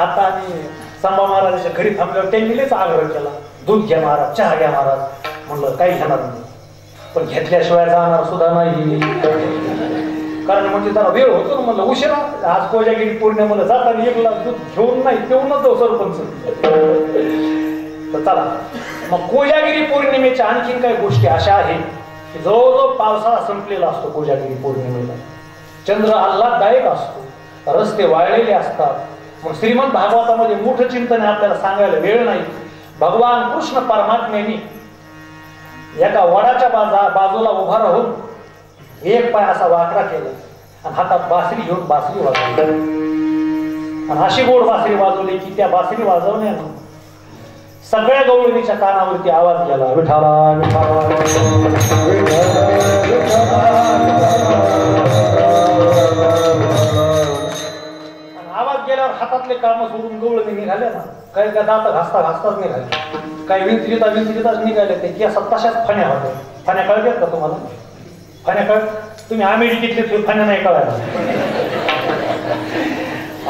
आता आम्ही संभा महाराजांच्या घरी थांबल्यावर त्यांनी लयच आग्रह केला, दूध घ्या महाराज, चहा घ्या महाराज. म्हणलं काही घेणार नाही, पण घेतल्याशिवाय जाणार सुद्धा नाही. कारण म्हणजे त्याला वेळ होतो ना. म्हणलं उशिरा आज कोजागिरी पौर्णिमेला जाताना एक ग्लास दूध घेऊन नाही पिऊनच जाऊ सरपंच. तर चला मग कोजागिरी पौर्णिमेच्या आणखीन काही गोष्टी अशा आहेत की जवळजवळ पावसाळा संपलेला असतो. कोजागिरी पौर्णिमेला चंद्र आल्हाददायक असतो, रस्ते वाळलेले असतात. मग श्रीमद भागवतामध्ये मोठं चिंतन आपल्याला सांगायला वेळ नाही. भगवान कृष्ण परमात्म्याने एका वडाच्या बाजूला उभा राहून एक पाय असा वाकडा केला आणि हातात बासरी घेऊन बासरी वाजवली. आणि अशी गोड बासरी वाजवली की त्या बासरी वाजवण्यानं सगळ्या गवळणीच्या कानावरती आवाज गेला, विठाला विठाला विठाला. हातातले काम सोडून गवळणी निघाले ना, काही काय दात घासता घासताच निघाले, काही विंचरीताच निघाले. ते केसात तशाच फण्या होत्या. फण्या कळतात का तुम्हाला? फण्या कळ तुम्ही अमेरिकेतले फण्या नाही कळायला.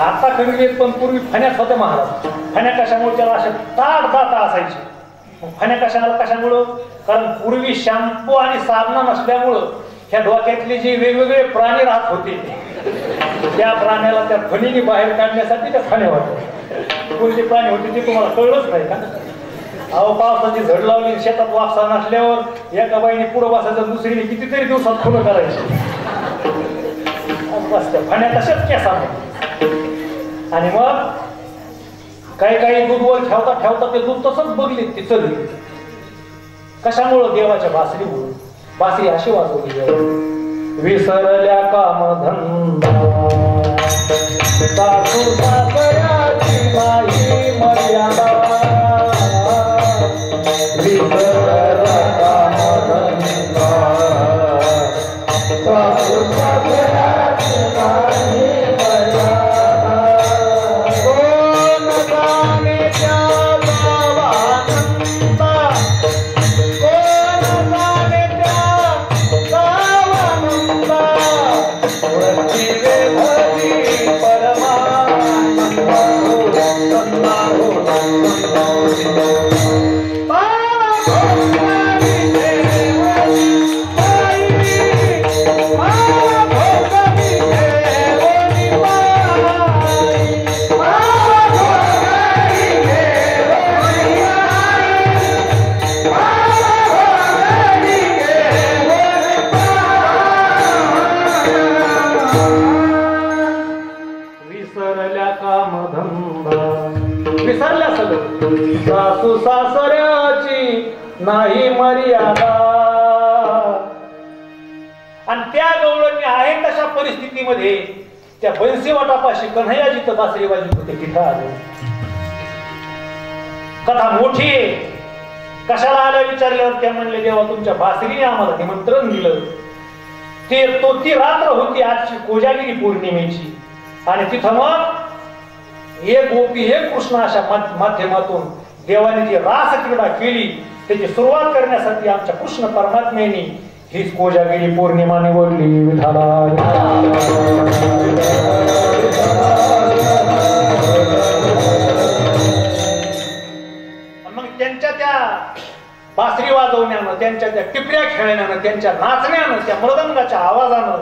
आता कमी येत पण पूर्वी फण्याच होत्या महाराज. फण्या कशामुळे त्याला अशा ताट दात असायची. फण्या कशामुळं? कारण पूर्वी शॅम्पू आणि साबण नसल्यामुळं ह्या डोक्यातले जे वेगवेगळे प्राणी राहत होते त्या प्राण्याला त्या फणीने बाहेर काढण्यासाठी त्या फण्या होत्या. कोणते प्राणी होते ते तुम्हाला कळलंच नाही का? अहो, पावसाची झड लावली, शेतात वापसा नसल्यावर एका बाईने पुढं बसायचं, दुसरीने कितीतरी दिवसात फुलं करायची. त्या फण्या तशाच केसामध्ये. आणि मग काही दूध वर ठेवता ते दूध तसंच बघले ती चढली. कशामुळं? देवाच्या बासरीमुळं. बासरी अशी वाजवली देवा. विसरल्या कामधंदा सासू सासऱ्याची नाही मर्यादा. विसरल्या कामधंदा सासू सासऱ्याची नाही मर्यादा. कोण जाणे त्या गावानंदा, कोण जाणे त्या गावानंदा. वरती वेधली परमानंदा विसरल्या सगळं. सासू सासऱ्याची नाही मर्यादा. आणि त्या गवळणी आहे तशा परिस्थितीमध्ये त्या बन्सीवाटापाशी कन्हैया जिथं बासरी वाजत होते तिथं आले. कथा मोठी आहे. कशाला आलं विचारल्यावर त्या म्हणले, देवा तुमच्या बासरीने आम्हाला निमंत्रण दिलं. ती रात्र होती आजची कोजागिरी पौर्णिमेची. आणि तिथं मग एक गोपी एक कृष्ण अशा माध्यमातून देवाने जी रास क्रीडा केली त्याची सुरुवात करण्यासाठी आमच्या कृष्ण परमात्म्याने हीच कोजागिरी पौर्णिमा निवडली. विठाला मग त्यांच्या त्या बासरी वाजवण्यानं, त्यांच्या त्या टिपऱ्या खेळण्यानं, त्यांच्या नाचण्यानं, त्या मृदंगाच्या आवाजानं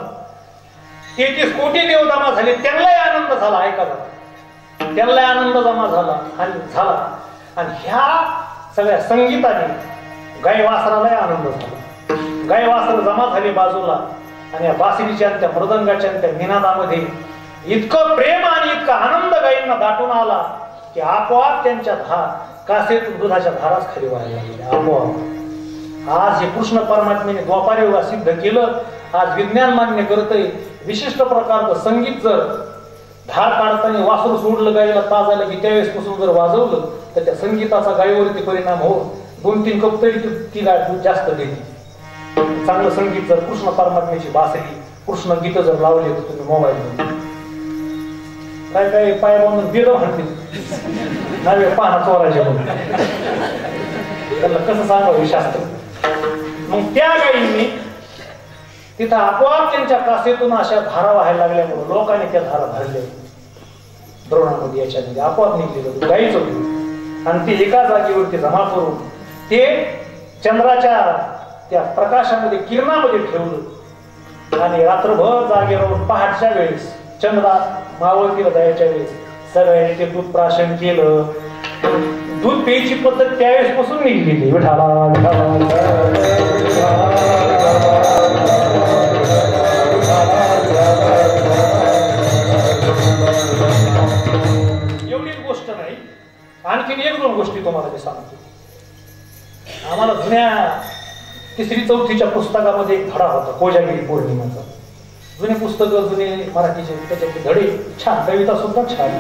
33 कोटी देव जमा झाले. त्यांनाही आनंद झाला. ऐका, त्यांना आनंद जमा झाला. आणि ह्या सगळ्या संगीताने गाय वासरालाही आनंद झाला. गाय वासर जमा झाली बाजूला. आणि या बासरीच्या त्या मृदंगाच्या त्या निनादामध्ये इतकं प्रेम आणि इतका आनंद गायींना दाटून आला की आपोआप त्यांच्या कासेतून दुधाच्या धाराच खाली व्हायला लागल्या. आपोआप आज हे कृष्ण परमात्म्याने द्वापार युगात सिद्ध केलं. आज विज्ञान मान्य करतंय विशिष्ट प्रकारचं संगीत जर धार काढताना वासरू सोडलं गायला ताज आलं की त्यावेळेस पासून जर वाजवलं तर त्या संगीताचा गायीवरती परिणाम होऊन 2-3 कप तरी ती गाय दूध जास्त देते. चांगलं संगीत जर कृष्ण परमात्म्याची बासरी कृष्ण गीत जर लावले तर तुम्ही मोबाईल काय पाय बांधून गेलो म्हणते नव्हे पाहणा चोरायचे म्हणून त्याला कसं सांगावं शास्त्र. मग त्या गायींनी तिथं आपोआप त्यांच्या कासेतून अशा धारा व्हायला लागल्यामुळे लोकांनी त्या धारा भरल्या द्रोणामध्ये याच्यामध्ये आपोआप निघलेलं गाईच होती. आणि ती एका जागेवरती जमा करून ते चंद्राच्या त्या प्रकाशामध्ये किरणामध्ये ठेवलं. आणि रात्रभर जागे राहून पहाटच्या वेळेस चंद्रा मावळतीला जायच्या वेळेस सगळ्यांनी ते दूध प्राशन केलं. दूध प्यायची पद्धत त्यावेळेस पासून निघलेली. विठाला एवढीच गोष्ट नाही, आणखीन 1-2 गोष्टी तुम्हाला मी सांगतो. आम्हाला जुन्या 3री-4थीच्या पुस्तकामध्ये एक धडा होता कोजागिरी पौर्णिमेचा. जुने पुस्तकं जुने मराठीचे त्याच्यातले धडे छान, कविता सुद्धा छान.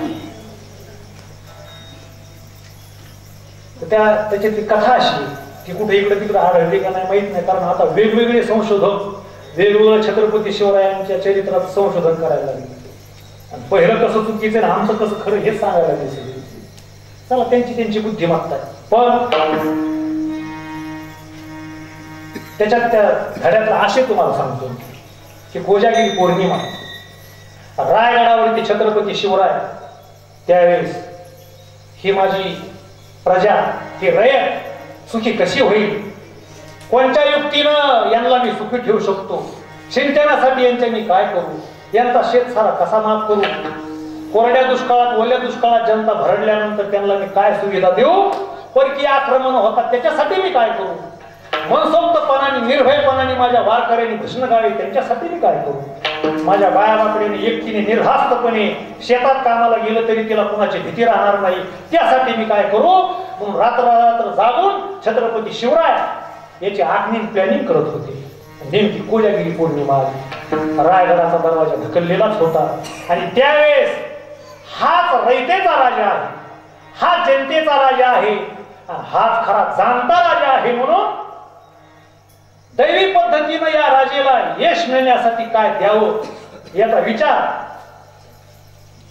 त्याच्यातली कथा अशी की कुठे इकडे तिकडे आढळली का नाही माहित नाही. कारण आता वेगवेगळे संशोधक वेगवेगळ्या छत्रपती शिवरायांच्या चरित्रात संशोधन करायला लागले. पहिलं कसं चुकीचं आणि आमचं कसं खरं हेच सांगायला दिसेल. चला त्यांची बुद्धी मागतात, पण त्याच्यात त्या धड्यातला आशय तुम्हाला सांगतो की कोजागिरी पौर्णिमा रायगडावरती छत्रपती शिवराय त्यावेळेस ही माझी प्रजा, ही रयत सुखी कशी होईल, कोणत्या युक्तीनं यांना मी सुखी ठेवू शकतो, सिंचनासाठी यांच्या मी काय करू, यांचा शेतसारा कसा माफ करू, कोरड्या दुष्काळात ओल्या दुष्काळात जनता भरडल्यानंतर त्यांना मी काय सुविधा देऊ, परकीय आक्रमण होतात त्याच्यासाठी मी काय करू, मनसोक्तपणाने निर्भयपणाने माझ्या वारकऱ्यांनी भ्रष्ण गावे त्यांच्यासाठी मी काय करू, माझ्या बायाबाकडीने एकटीने निर्धास्तपणे शेतात कामाला गेलं तरी तिला कुणाची भीती राहणार नाही, त्यासाठी मी काय करू. म्हणून रात्र जागून छत्रपती शिवराय याची आखणी प्लॅनिंग करत होते. नेमकी कोजागिरी पौर्णिमा आली, रायगडाचा दरवाजा ढकललेलाच होता आणि त्यावेळेस हाच रयतेचा राजा आहे, हा जनतेचा राजा आहे, हाच खरा जाणता राजा आहे. म्हणून दैवी पद्धतीनं या राजेला यश मिळण्यासाठी काय द्यावं याचा विचार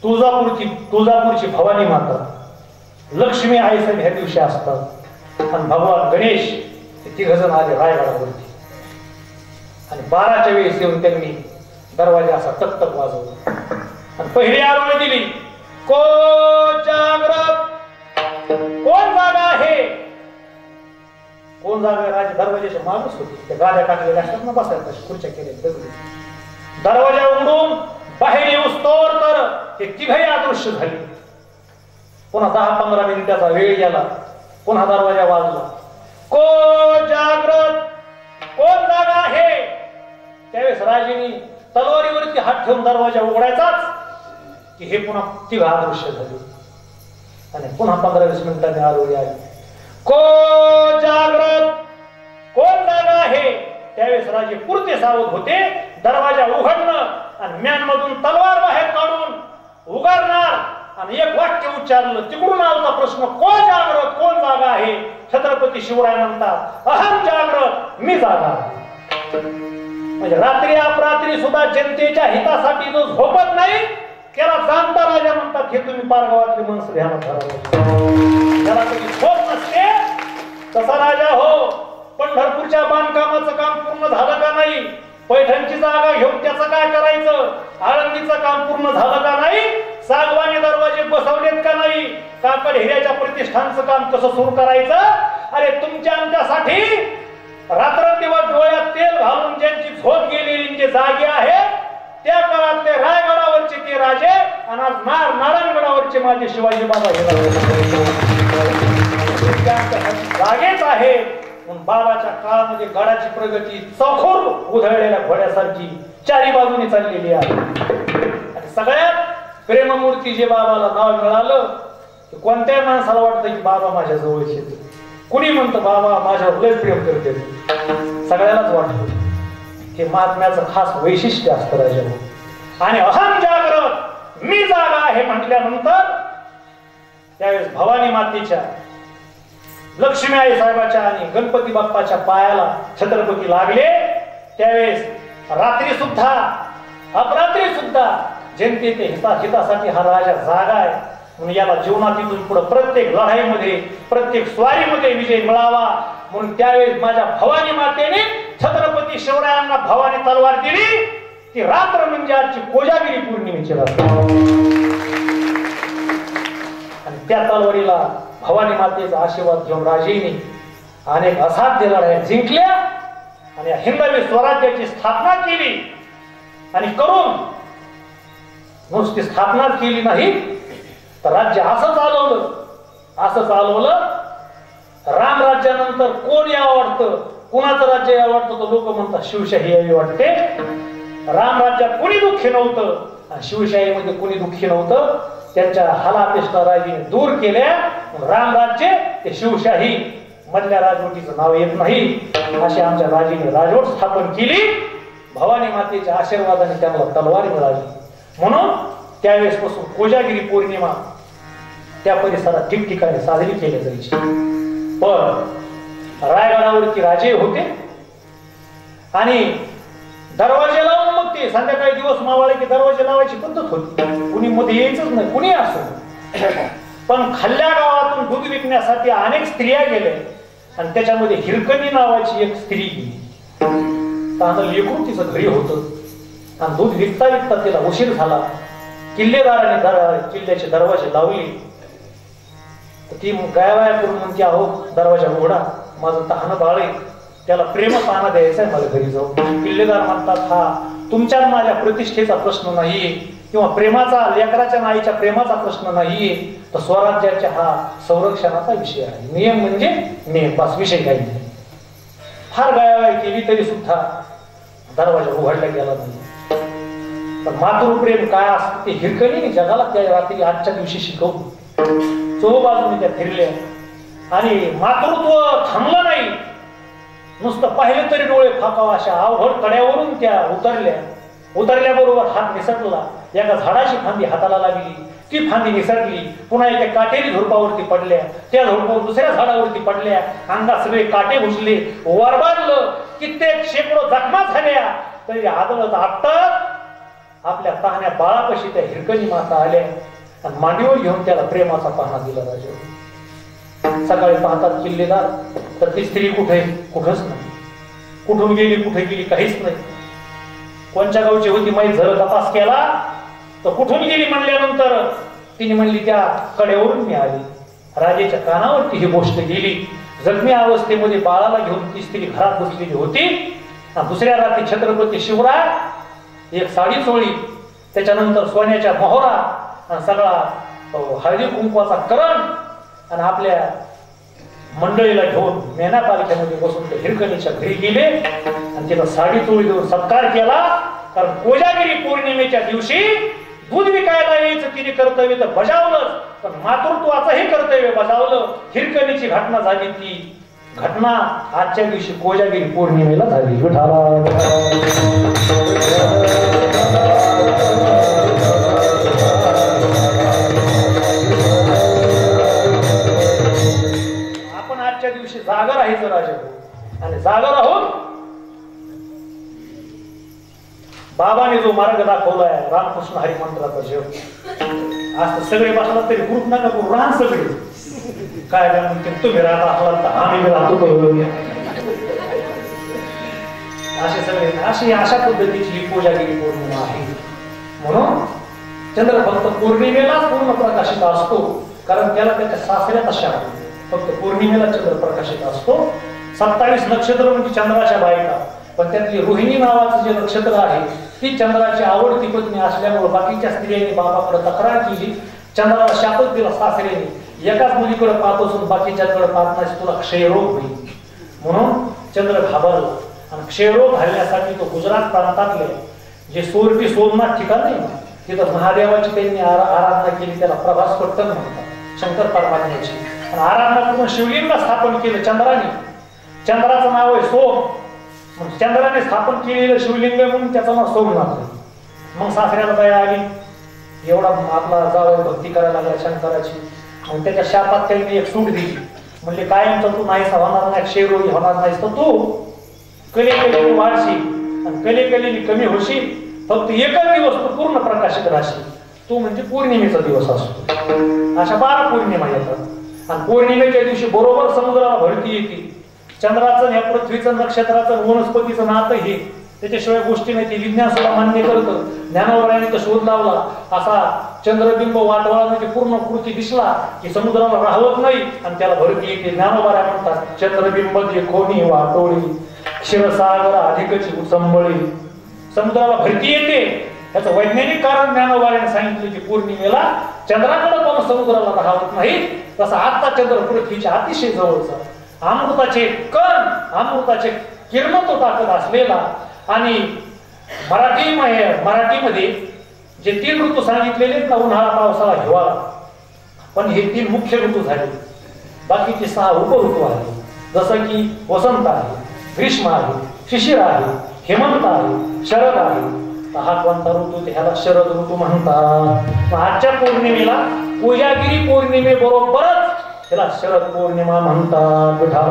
तुळजापूरची भवानी माता, लक्ष्मी आई साहेब ह्या दिवशी असतात आणि भगवान गणेश हे तिघजण आले रायगडावरती आणि 12च्या वेळेस येऊन त्यांनी दरवाजा असा टकटक वाजवला आणि पहिली आरोळी दिली, को जागृत, कोण जागा आहे, कोण जागा. राजे दरवाजाच्या मागच होते, त्या गाड्या टाकलेल्या असतात ना बसायला, खुर्च्या केल्या. दरवाजा उघडून बाहेर येऊस्तोवर तर ते तिघही अदृश्य झाले. पुन्हा 10-15 मिनिटाचा वेळ गेला, पुन्हा दरवाजा वाजला, को जागृत, कोण जागा आहे. त्यावेळेस राजेनी तलवारीवरती हात ठेवून दरवाजा उघडायचाच की हे पुन्हा तिघ अदृश्य झाले आणि पुन्हा 15-20 मिनिटांनी आरोळी आली, को जागृत, कोण जागा आहे. त्यावेळेस राजे पुरते सावध होते. दरवाजा उघडणं आणि म्यानमधून तलवार बाहेर काढून उघडणार आणि एक वाक्य उच्चारलं. तिकडून आलता प्रश्न, को जागृत, कोण जागा आहे. छत्रपती शिवराय म्हणतात, अहम जागृत, मी जागा आहे. म्हणजे रात्री अपरात्री सुद्धा जनतेच्या हितासाठी जो झोपत नाही त्याला जाणता राजा म्हणतात. हे तुम्ही पारगावातली माणसं ध्यानात धरावं. त्याला कधी झोप नसते तसा राजा हो. पंढरपूरच्या बांधकामाचं काम पूर्ण झालं का नाही, पैठणची जागा घेऊन त्याचं काय करायचं, आळंदीचं काम पूर्ण झालं का नाही, सागवानी दरवाजे बसवलेत का नाही, काकड हिऱ्याच्या प्रतिष्ठानचं काम कसं सुरू करायचं. अरे तुमच्या आमच्यासाठी रात्रंदिवस डोळ्यात तेल घालून ज्यांची झोप गेलेली जे जागे आहेत त्या काळातले रायगडावरचे ते राजे आणि आज नारायणगडावरचे माझे शिवाजी बाबा जागेच आहे. बाबाच्या काळामध्ये गडाची प्रगती चौखोर उधळलेल्या घोड्यासारखी चारी बाजूने चाललेली आहे. आणि सगळ्यात प्रेममूर्ती जे बाबाला नाव मिळालं, कोणत्याही माणसाला वाटतं की बाबा माझ्या जवळचे, कुणी म्हणतं बाबा माझ्यावर लय प्रेम करते. सगळ्यालाच वाटतं की महात्म्याचं खास वैशिष्ट्य असतं राजा. आणि अहम जागृत, मी जागा आहे म्हटल्यानंतर त्यावेळेस भवानी मातेच्या, लक्ष्मी आई साहेबाच्या आणि गणपती बाप्पाच्या पायाला छत्रपती लागले. त्यावेळेस रात्री सुद्धा अपरात्री सुद्धा जनतेच्या हितासाठी हा राजा जागा आहे. म्हणून याला जीवनात इथून पुढे प्रत्येक लढाईमध्ये प्रत्येक स्वारीमध्ये विजय मिळावा म्हणून त्यावेळेस माझ्या भवानी मातेने छत्रपती शिवरायांना भवानी तलवार दिली. ती रात्र म्हणजे आजची कोजागिरी पौर्णिमेची रात्र. आणि त्या तलवारीला भवानी मातेचा आशीर्वाद घेऊन राजेने अनेक असाध्य लढाया जिंकल्या आणि हिंदवी स्वराज्याची स्थापना केली. आणि करून नुसती स्थापना केली नाही तर राज्य असं चालवलं. राम राज्यानंतर कोण यावं वाटतं, कुणाचं राज्य यावं वाटतं तर लोक म्हणतात शिवशाही यावी वाटते. राम राज्यात कोणी दुःखी नव्हतं आणि शिवशाहीमध्ये कोणी दुःखी नव्हतं. त्यांच्या हालापेष्टा राजाने दूर केल्या. राम राज्य ते शिवशाही मधल्या राजवटीचं नाव येत नाही. अशी आमच्या राजाने राजवट स्थापन केली. भवानी मातेच्या आशीर्वादाने त्यांना तलवार मिळाली. म्हणून त्यावेळेस पासून कोजागिरी पौर्णिमा त्या परिसरात ठिकठिकाणी साजरी केली जायची. पण रायगडावरती राजे होते आणि दरवाजे लावून मग ते संध्याकाळी दिवस मावळे की दरवाजे लावायची पद्धत होती, कुणी मध्ये यायचंच नाही, कुणी असो. पण खाल्ल्या गावातून दूध विकण्यासाठी अनेक स्त्रिया गेल्या आणि त्याच्यामध्ये हिरकणी नावाची एक स्त्री गेली. त्यानं लेकरू तिचं घरी होतं आणि दूध विकता विकता तिला उशीर झाला. किल्लेदाराने किल्ल्याचे दरवाजे लावले तर ती गायवाया करून म्हणते, अहो दरवाजा उघडा, माझं तहानं बाळ आहे, त्याला प्रेम पाना द्यायचा आहे मला घरी जाऊन. किल्लेदार म्हणतात, हा तुमच्या माझ्या प्रतिष्ठेचा प्रश्न नाहीये किंवा प्रेमाचा, लेकराच्या नाईच्या प्रेमाचा प्रश्न नाहीये, तर स्वराज्याच्या हा संरक्षणाचा विषय आहे. नियम म्हणजे नियम, बस, विषय काही नाही. फार गायवाय केली तरी सुद्धा दरवाजा उघडला गेला नाही. पण मातृप्रेम काय असतं ते हिरकणीने जगाला त्या रात्री आजच्या दिवशी शिकवलं. चोबाजूने त्या फिरल्या आणि मातृत्व थांबलं नाही. नुसतं पाहिलं तरी डोळे फाकावा अशा अवघड कड्यावरून त्या उतरल्याबरोबर हात निसटला. एका झाडाची फांदी हाताला लागली, ती फांदी निसटली. पुन्हा एका काटेरी झुडपावरती पडल्या, त्या झुडपावर दुसऱ्या झाडावरती पडल्या. अंगात सगळे काटे घुसले, वरबाडलं, कित्येक शेकडो जखमा झाल्या. तरी आदळत आपटत आपल्या तहान्या बाळापाशी त्या हिरकणी माता आल्या आणि मांडीवर घेऊन त्याला प्रेमाचा पाहणा दिला. राजा सकाळी पाहतात किल्लेदार, तर ती स्त्री कुठे? कुठंच नाही. कुठून गेली, कुठे गेली, काहीच नाही. कोणच्या गावची होती माहीत झालं, तपास केला तर कुठून गेली म्हणल्यानंतर तिने म्हणली, त्या कड्यावरून मी आली. राजेच्या कानावरती ही गोष्ट गेली. जखमी अवस्थेमध्ये बाळाला घेऊन ती स्त्री घरात बसलेली होती. दुसऱ्या रात्री छत्रपती शिवराय एक साडी चोळी, त्याच्यानंतर सोन्याच्या मोहरा आणि सगळा हळदी कुंकवाचा करण आणि आपल्या मंडळीला घेऊन मेना पालख्यामध्ये बसून ते हिरकणीच्या घरी गेले आणि तिला साडी चोळी देऊन सत्कार केला. कारण कोजागिरी पौर्णिमेच्या दिवशी दूध विकायला यायचं तिने कर्तव्य तर बजावलंच, पण मातृत्वाचंही कर्तव्य बजावलं. हिरकणीची घटना झाली, ती घटना आजच्या दिवशी कोजागिरी पौर्णिमेला झाली. आपण आजच्या दिवशी जागा राहायचं राजा, आणि जागा राहून बाबाने जो मार्ग दाखवलाय रामकृष्ण हरी मंत्राचा जप, आज सगळे बसला तरी ग्रुप नका करू, राहा सगळे. काय म्हणते तुम्ही राहता आहात तर आम्ही राहतो, असे सगळे अशी अशा पद्धतीची ही कोजागिरी पौर्णिमा आहे. म्हणून चंद्र फक्त पौर्णिमेला पूर्ण प्रकाशित असतो, कारण त्याला त्याच्या सासऱ्यात अशा फक्त पौर्णिमेला चंद्र प्रकाशित असतो. 27 नक्षत्र म्हणजे चंद्राच्या बायका, पण त्यातली रोहिणी नावाचं जे नक्षत्र आहे ती चंद्राची आवडती पत्नी असल्यामुळे बाकीच्या स्त्रियांनी बाबाकडे तक्रार केली. चंद्राला शापच दिला सासऱ्याने, एकाच मुलीकडे पाहत असून बाकीच्याकडे पाहत नाही, तुला क्षयरोग होईल. म्हणून चंद्र घाबरला आणि क्षयरोग घालण्यासाठी तो गुजरात प्रांतातले जे सोरटी सोमनाथ ठिकाण आहे ना, तिथं महादेवाची त्यांनी आराधना केली. त्याला प्रभास पट्टन म्हणतात, शंकर परमात्म्याची. आणि आराधना करून शिवलिंग स्थापन केलं चंद्राने. चंद्राचं नाव आहे सोम, चंद्राने स्थापन केलेलं शिवलिंग म्हणून त्याचं नाव सोमनाथ. मग सासऱ्याला दया आली, एवढा आपला जावं भक्ती करायला लागला शंकराची. मग त्याच्या शापात त्यांनी एक सूट दिली, म्हणजे कायमचा तू नाहीस होणार नाही, क्षयरोगी होणार नाहीस, तर तू कलेकलेली वाढशील आणि कलेकलेली कमी होशील. फक्त एकच दिवस तू पूर्ण प्रकाशित राहशील, तू म्हणजे पौर्णिमेचा दिवस असतो. अशा 12 पौर्णिमा येतात आणि पौर्णिमेच्या दिवशी बरोबर समुद्राला भरती येते. चंद्राचं या पृथ्वीचं नक्षत्राचं वनस्पतीचं नातं हे त्याच्याशिवाय गोष्टी नाही. ती विज्ञान सुद्धा मान्य करतं. ज्ञानोबरायांनी तर शोध लावला, असा चंद्रबिंब वाटवाळामध्ये पूर्ण कृती दिसला की समुद्राला राहवत नाही आणि त्याला भरती येते. ज्ञानोबऱ्या म्हणतात, चंद्रबिंब जे कोणी वाटोळी, क्षीरसागर अधिकची उचंबळी. समुद्राला भरती येते, याचं वैज्ञानिक कारण ज्ञानोबऱ्याने सांगितलं की पौर्णिमेला चंद्राकडे पण समुद्राला राहवत नाही. तसा आता चंद्र पृथ्वीच्या अतिशय जवळचा, अमृताचे कण, अमृताचे किरण तो टाकत असलेला. आणि मराठीमध्ये जे 3 ऋतू सांगितलेले ना, उन्हाळा, पावसाळा, हिवाळा, पण हे 3 मुख्य ऋतू झाले. बाकीचे 6 उपऋतू आहेत, जसं की वसंत आहे, ग्रीष्म आहे, शिशिर आहे, हेमंत आहे, शरद आहे. हा कोणता ऋतू? ह्याला शरद ऋतू म्हणतात. आजच्या पौर्णिमेला कोजागिरी पौर्णिमे बरोबरच ह्याला शरद पौर्णिमा म्हणतात. विठ्ठला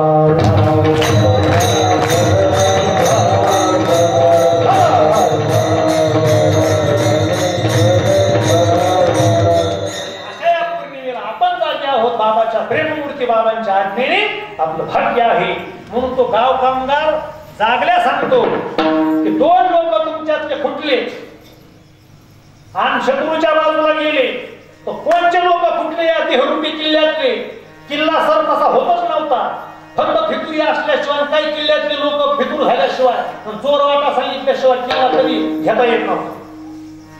आणणे आपलं भाग्य आहे. म्हणून तो गाव कामगार जागल्या सांगतो की 2 लोक तुमच्यातले फुटले आणि शत्रूच्या बाजूला गेले, तर कोणचे लोक फुटले या देहरूपी किल्ल्यातले? किल्ला सर तसा होतच नव्हता. फक्त फितुरी असल्याशिवाय काही किल्ल्यातले लोक फितूर झाल्याशिवाय चोर वाटा सांगितल्याशिवाय किल्ला कधी घेता येत नव्हता.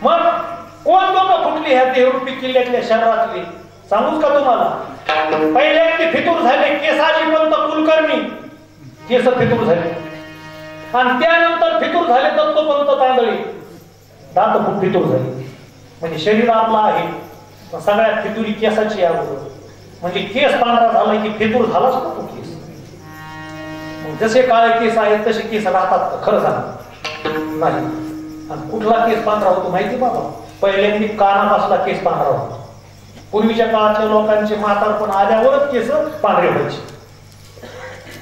मग कोण लोक फुटली ह्या देहरूपी किल्ल्यातल्या शहरातले सांगूच का तुम्हाला? पहिल्यांदा फितूर झाले केसाजी पंत कुलकर्णी, केस फितूर झाले. आणि त्यानंतर फितूर झाले दत्तोपंत तांदळे, दात खूप फितूर झाले. म्हणजे शरीर आपलं आहे पण सगळ्यात फितुरी केसाची अगोदर. म्हणजे केस पांढरा झाला की फितूर झालाच ना तो केस. जसे काळे केस आहेत तसे केस राहतात खरं सांग नाही. आणि कुठला केस पांढरा होतो माहिती बाबा? पहिल्यांदा कानापासला केस पांढरा होतो. पूर्वीच्या काळातल्या लोकांचे म्हातारपण आल्यावरच केस पांढरे व्हायचे.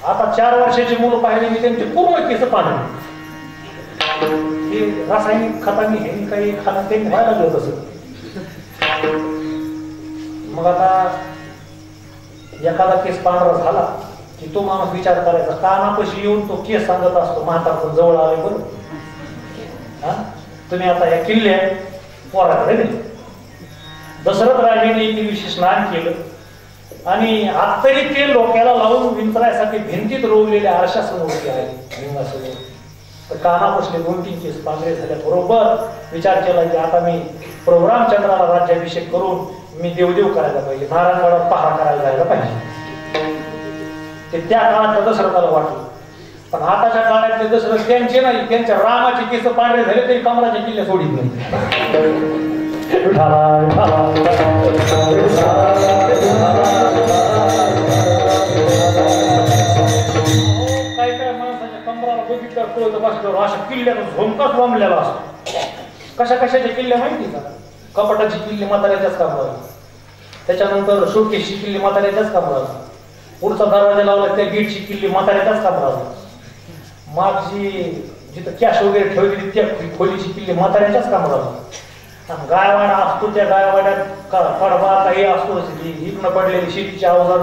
आता 4 वर्षाची मुलं पाहिली मी त्यांचे पूर्ण केस पांढरे. हे रासायनिक खतांनी हे काही खाणं ते व्हायला लागलं तसं. मग आता एखादा केस पांढरा झाला की तो माणूस विचार करायचा, कानापाशी येऊन तो केस सांगत असतो म्हातारपण जवळ आले बरं. हा तुम्ही आता या किल्ल्या पोराकडे नाही. दशरथ राजाने एक दिवशी स्नान केलं आणि आत्ताही ते लोकांना लावून विंचरायसाठी भिंतीत रोवलेल्या आरशासमोर आहे लिंगासमोर. तर कानापासले 2-3 केस पांढरे झाल्याबरोबर विचार केला की आता मी प्रभू रामचंद्राला राज्याभिषेक करून मी देवदेव करायला पाहिजे, नारायणगडावर पहारा करायला जायला पाहिजे. ते त्या काळात दशरथाला वाटलं. पण आताच्या काळातले दशरथ त्यांचे नाही, त्यांच्या रामाचे केस पांढरे झाले तरी कमलाच्या किल्ल्या सोडित नाही. काय काय माणसाच्या कमराला बघितलं कळत बसल्यावर अशा किल्ल्याचा झोमकाच वामलेला असतो. कशा कशाच्या किल्ल्या माहिती का? कपाटाची किल्ली म्हाताऱ्याच्याच कामराला, त्याच्यानंतर शोकेशची किल्ली म्हाताऱ्याच्याच कामराला, पुढचा दरवाजा लावला त्या गेटची किल्ली म्हाताऱ्याच्याच कामराला, मागची जिथं कॅश वगैरे ठेवलेली त्या खोलीची किल्ली म्हाताऱ्याच्याच कामराला. आणि गायवाडा असतो त्या गायवाड्यात कडबा काही असतो, इकडनं पडलेली शेतीची अवजार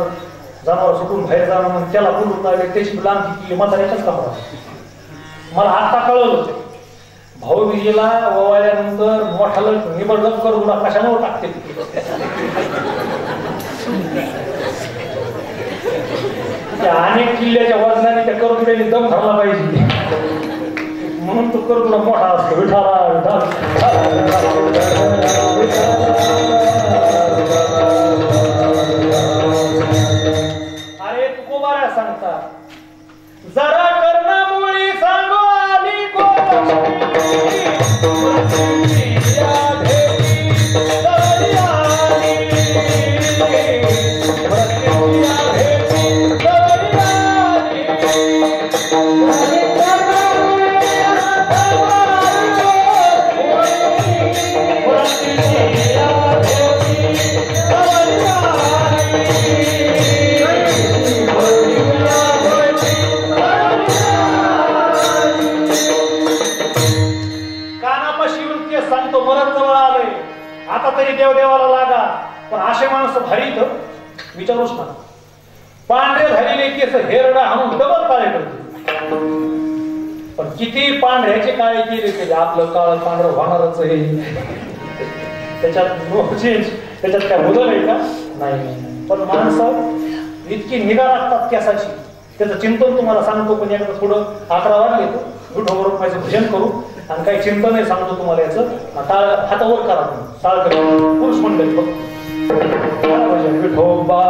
जनावर सुटून बाहेर जाणं मग त्याला बोलून लावले त्याची लांबची किल्ली म्हाताऱ्याच्याच कामराला. मला आता कळलं भाऊबीजेला ओवाळल्यानंतर मोठाला निबड लवकर उडा कशामुळे टाकते. त्या अनेक किल्ल्याच्या वजनाने त्या करुणाने दम धरला पाहिजे म्हणून तो करुणा मोठा असतो. विठाला अरे तुकोबारा सांगता जरा कर्णामुळी सांगो आणि आता तरी देवदेवाला लागा. पण असे माणसं भारी विचारूच ना. पांढरे झालेले केस हेरडा आणून डबल काळे करते. पण किती पांढऱ्याचे काळे केले तरी आपलं काळ पांढरं होणारच आहे. त्याच्यात काय बदल आहे का? नाही. पण माणसं इतकी निगा राखतात केसाची, त्याचं चिंतन तुम्हाला सांगतो. पण एकदा थोडं 11 वाजले विठोवर माझं भजन करू आणि काही चिंतन नाही सांगतो तुम्हाला. याचं टाळ हातावर करा, टाळ करा पुरुष मंडळी भजन विठोबा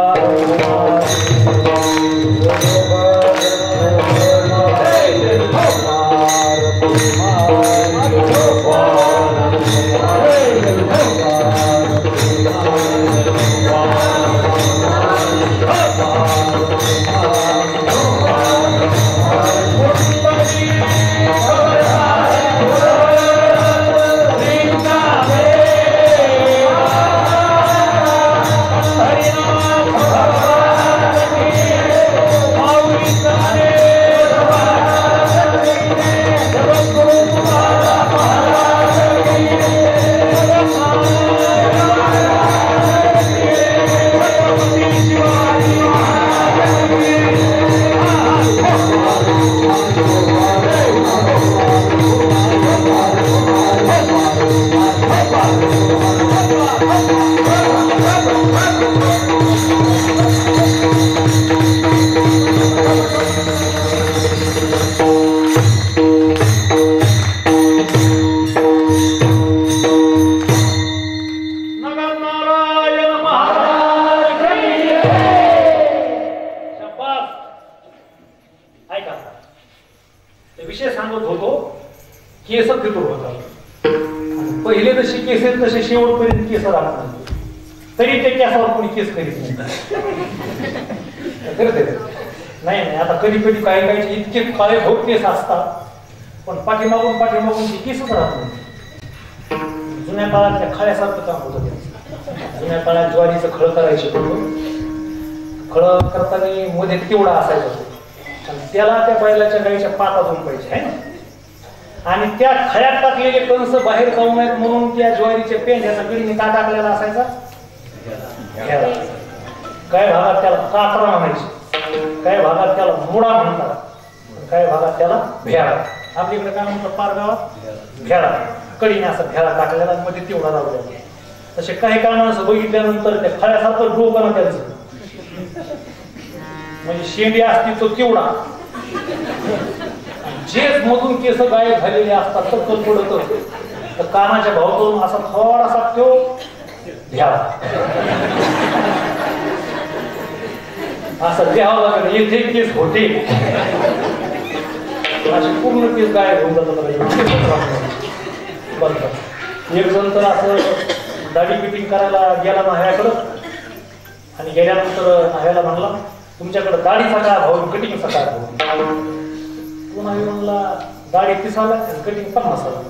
ऐका ते विषय सांगत होतो केस फितूर होतात पहिले जशी केस आहेत तसे शेवटपर्यंत केस राहत नाही तरी ते केसावर कोणी केस करीत नाही नाही नाही आता कधी कधी काही काही इतके काळे भोग केस असतात पण पाठीमागून ते केसच राहत नाही जुन्या काळात त्या खळ्यासारखं काम होतं त्यांचं जुन्या काळात ज्वारीचं खळ करायचे खळ करताना मध्ये तेवढा असायचा आणि त्याला त्या बैलाच्या गाईच्या पाता दोन पाहिजे आहे ना आणि त्या खळ्यात टाकलेले कंस बाहेर जाऊ नयेत म्हणून त्या ज्वारीच्या पेंढ्याचा गिडीने का टाकलेला असायचा काही भागात त्याला कातरा म्हणायचे काही भागात त्याला मुडा म्हणतात काही भागात त्याला भेळा आपल्याकडे काय म्हणतात पार गावात भेळा कडीने असा भेळा टाकलेला मध्ये तेवढा लावलेला तसे काही कामांचं बघितल्यानंतर त्या खळ्यासारखं डोकं ना त्यांचं म्हणजे शेंडी असती तो केवढा जेच मधून केस गायब झालेले असतात तर तो पडत तर कानाच्या भावातून असा थोडासा तो घ्यावा असं घ्यावं लागेल येथे केस होते असे पूर्ण केस गायब होऊन जातात एक जण तर असं दाढी फिटिंग करायला गेला नाह्याकडं आणि गेल्यानंतर नाह्याला म्हणला तुमच्याकडे दाढीचा काय भाऊ कटिंगचा काय भाऊ पुन्हा म्हणला दाढी 30 आला आणि कटिंग 50 आला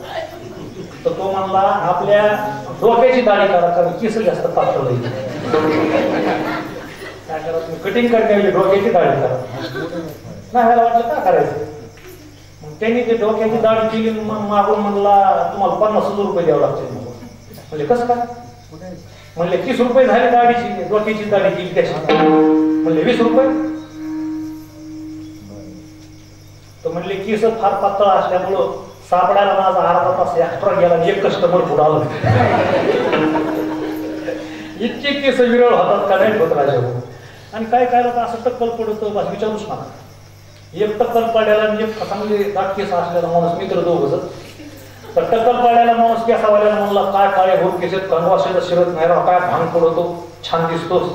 तर तो म्हणला आपल्या डोक्याची दाढी करा कारण केस जास्त पातळ होईल काय करा तुम्ही कटिंग करता डोक्याची दाढी करा नाह्याला वाटलं काय करायचं मग त्यांनी ते डोक्याची दाढी केली मागून म्हणला तुम्हाला 50,000 रुपये द्यावं लागतील म्हणजे कसं काय म्हणले 30 रुपये झाले दाढीची डोक्याची दाढी केली त्याची म्हणले 20 रुपये तर म्हणले केस फार पातळ असल्यामुळं सापडायला माझा अर्धा तास एक्स्ट्रा गेला आणि एक कस्टमर पुढे आलं इतके केस विरळ होतात का नाही होत राजा आणि काय काय तर असं टक्कल पडतं बस विचारूच नका एक टक्कल पाड्याला आणि एक चांगले दाट केस असलेला माणूस मित्र दोघं तर टक्कल पाड्याला माणूस केसावाल्याला म्हणला काय काळे भोर केस आहेत कणवाशाचा शिरत नाही राव काय भांग पडतो छान दिसतोस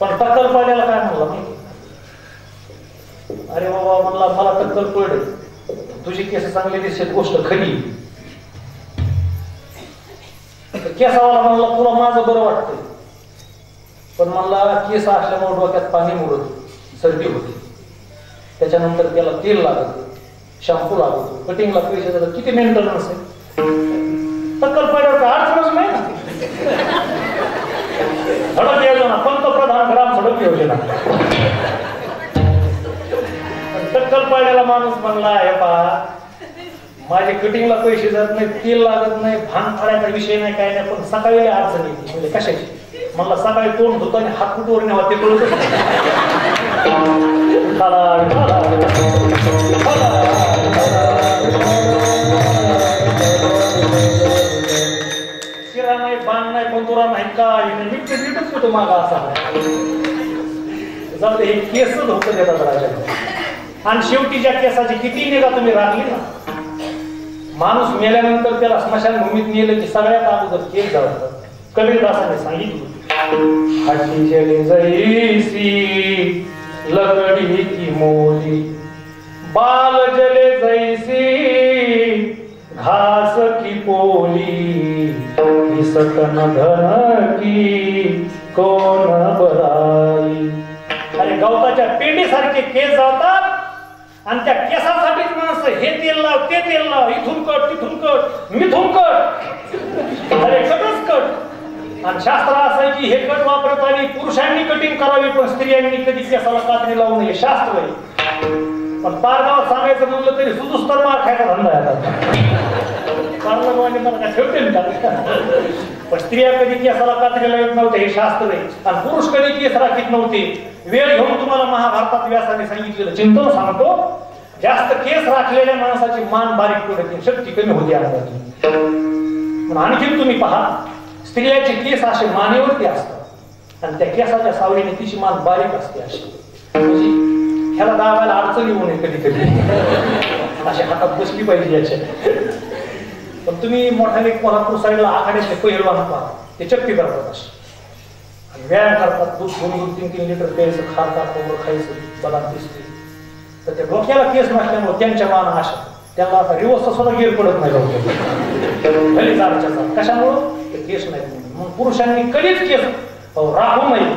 पण टक्कल पाड्याला काय म्हणला माहिती अरे बाबा म्हणला मला टक्कल पडे तुझी केस चांगली दिसत गोष्ट खरी केसावाला म्हणला तुला माझं बरं वाटतंय पण म्हणला केस असल्यामुळे डोक्यात पाणी मुरत सर्दी होती त्याच्यानंतर त्याला तेल लागत शॅम्पू लागतो कटिंगला पैसे जातात किती मेंटेनन्स आहे टक्कल पाड्यावर काय अडचणच नाही ना झडप योजना पंतप्रधान ग्राम झडप योजना टक्कल पाड्याला माणूस म्हणला हे पहा माझे कटिंगला पैसे जात नाही तेल लागत नाही भांग फाडायचा विषय नाही काय नाही पण सकाळी अडचण येते म्हणजे कशाची म्हणला सकाळी तोंड धुतो आणि हात कुठवर नेवा ते कळत शिरा नाही बाण नाही बंदुरा नाही काय नीट नीटच होतो मागा असा जाऊ हे केसच होतं देतात राजा आणि शेवटी ज्या केसाची किती निगा तुम्ही राखली ना माणूस मेल्यानंतर त्याला स्मशानभूमीत नेलं की सगळ्यात अगोदर केस जाळतात कबीरदासाने सांगितलं हाती जले जैसी लकडी की मोली बाल जले जैसी घास की पोली सकन धन की कोण बराई अरे गवताच्या पेंडीसारखे केस जातात आणि त्या केसासाठीच माणसं हे तेल लाव ते तेल लाव इथून कट तिथून कट मिथून कट अरे कटच कट आणि शास्त्र असं आहे की हे कट वापरताना पुरुषांनी कटिंग करावी पण स्त्रियांनी कधी केसाला कात्री लावू नये शास्त्र आहे पण पारगावात सांगायचं म्हणलं तरी सुदुस्तर मार खायचा धंदा येतात ठेवते पण स्त्रिया कधी केसाला कात्रीला येत नव्हते हे शास्त्र आहे आणि पुरुष कधी केस राखीत नव्हते वेळ घेऊन तुम्हाला महाभारतात व्यासाने सांगितलेलं चिंतन सांगतो जास्त केस राखलेल्या माणसाची मान बारीक पडते शक्ती कमी होती अंगाची आणखीन तुम्ही पहा स्त्रियाचे केस असे मानेवरती असतात आणि त्या केसाच्या सावलीने तिची मान बारीक असते अशी म्हणजे ह्याला दाबायला अडचण येऊ नये कधी कधी अशी हातात बसली पाहिजे याच्या पण तुम्ही मोठ्याने कोल्हापूर साईडला आखाड्यातले पहिलवान पहा ते चक्की करतात असे व्यायाम करतात, दूध 2-3 लिटर प्यायचं, खातात, कोंबड खायचं, बदाम दिसते. तर त्या डोक्याला केस नसल्यामुळे त्यांच्या मान अशा त्याला आता रिवर्सचा सुद्धा गिर पडत नाही डोक्याला. भले चारच्या कशामुळं ते केस नाही. म्हणून पुरुषांनी कधीच केस राखू नये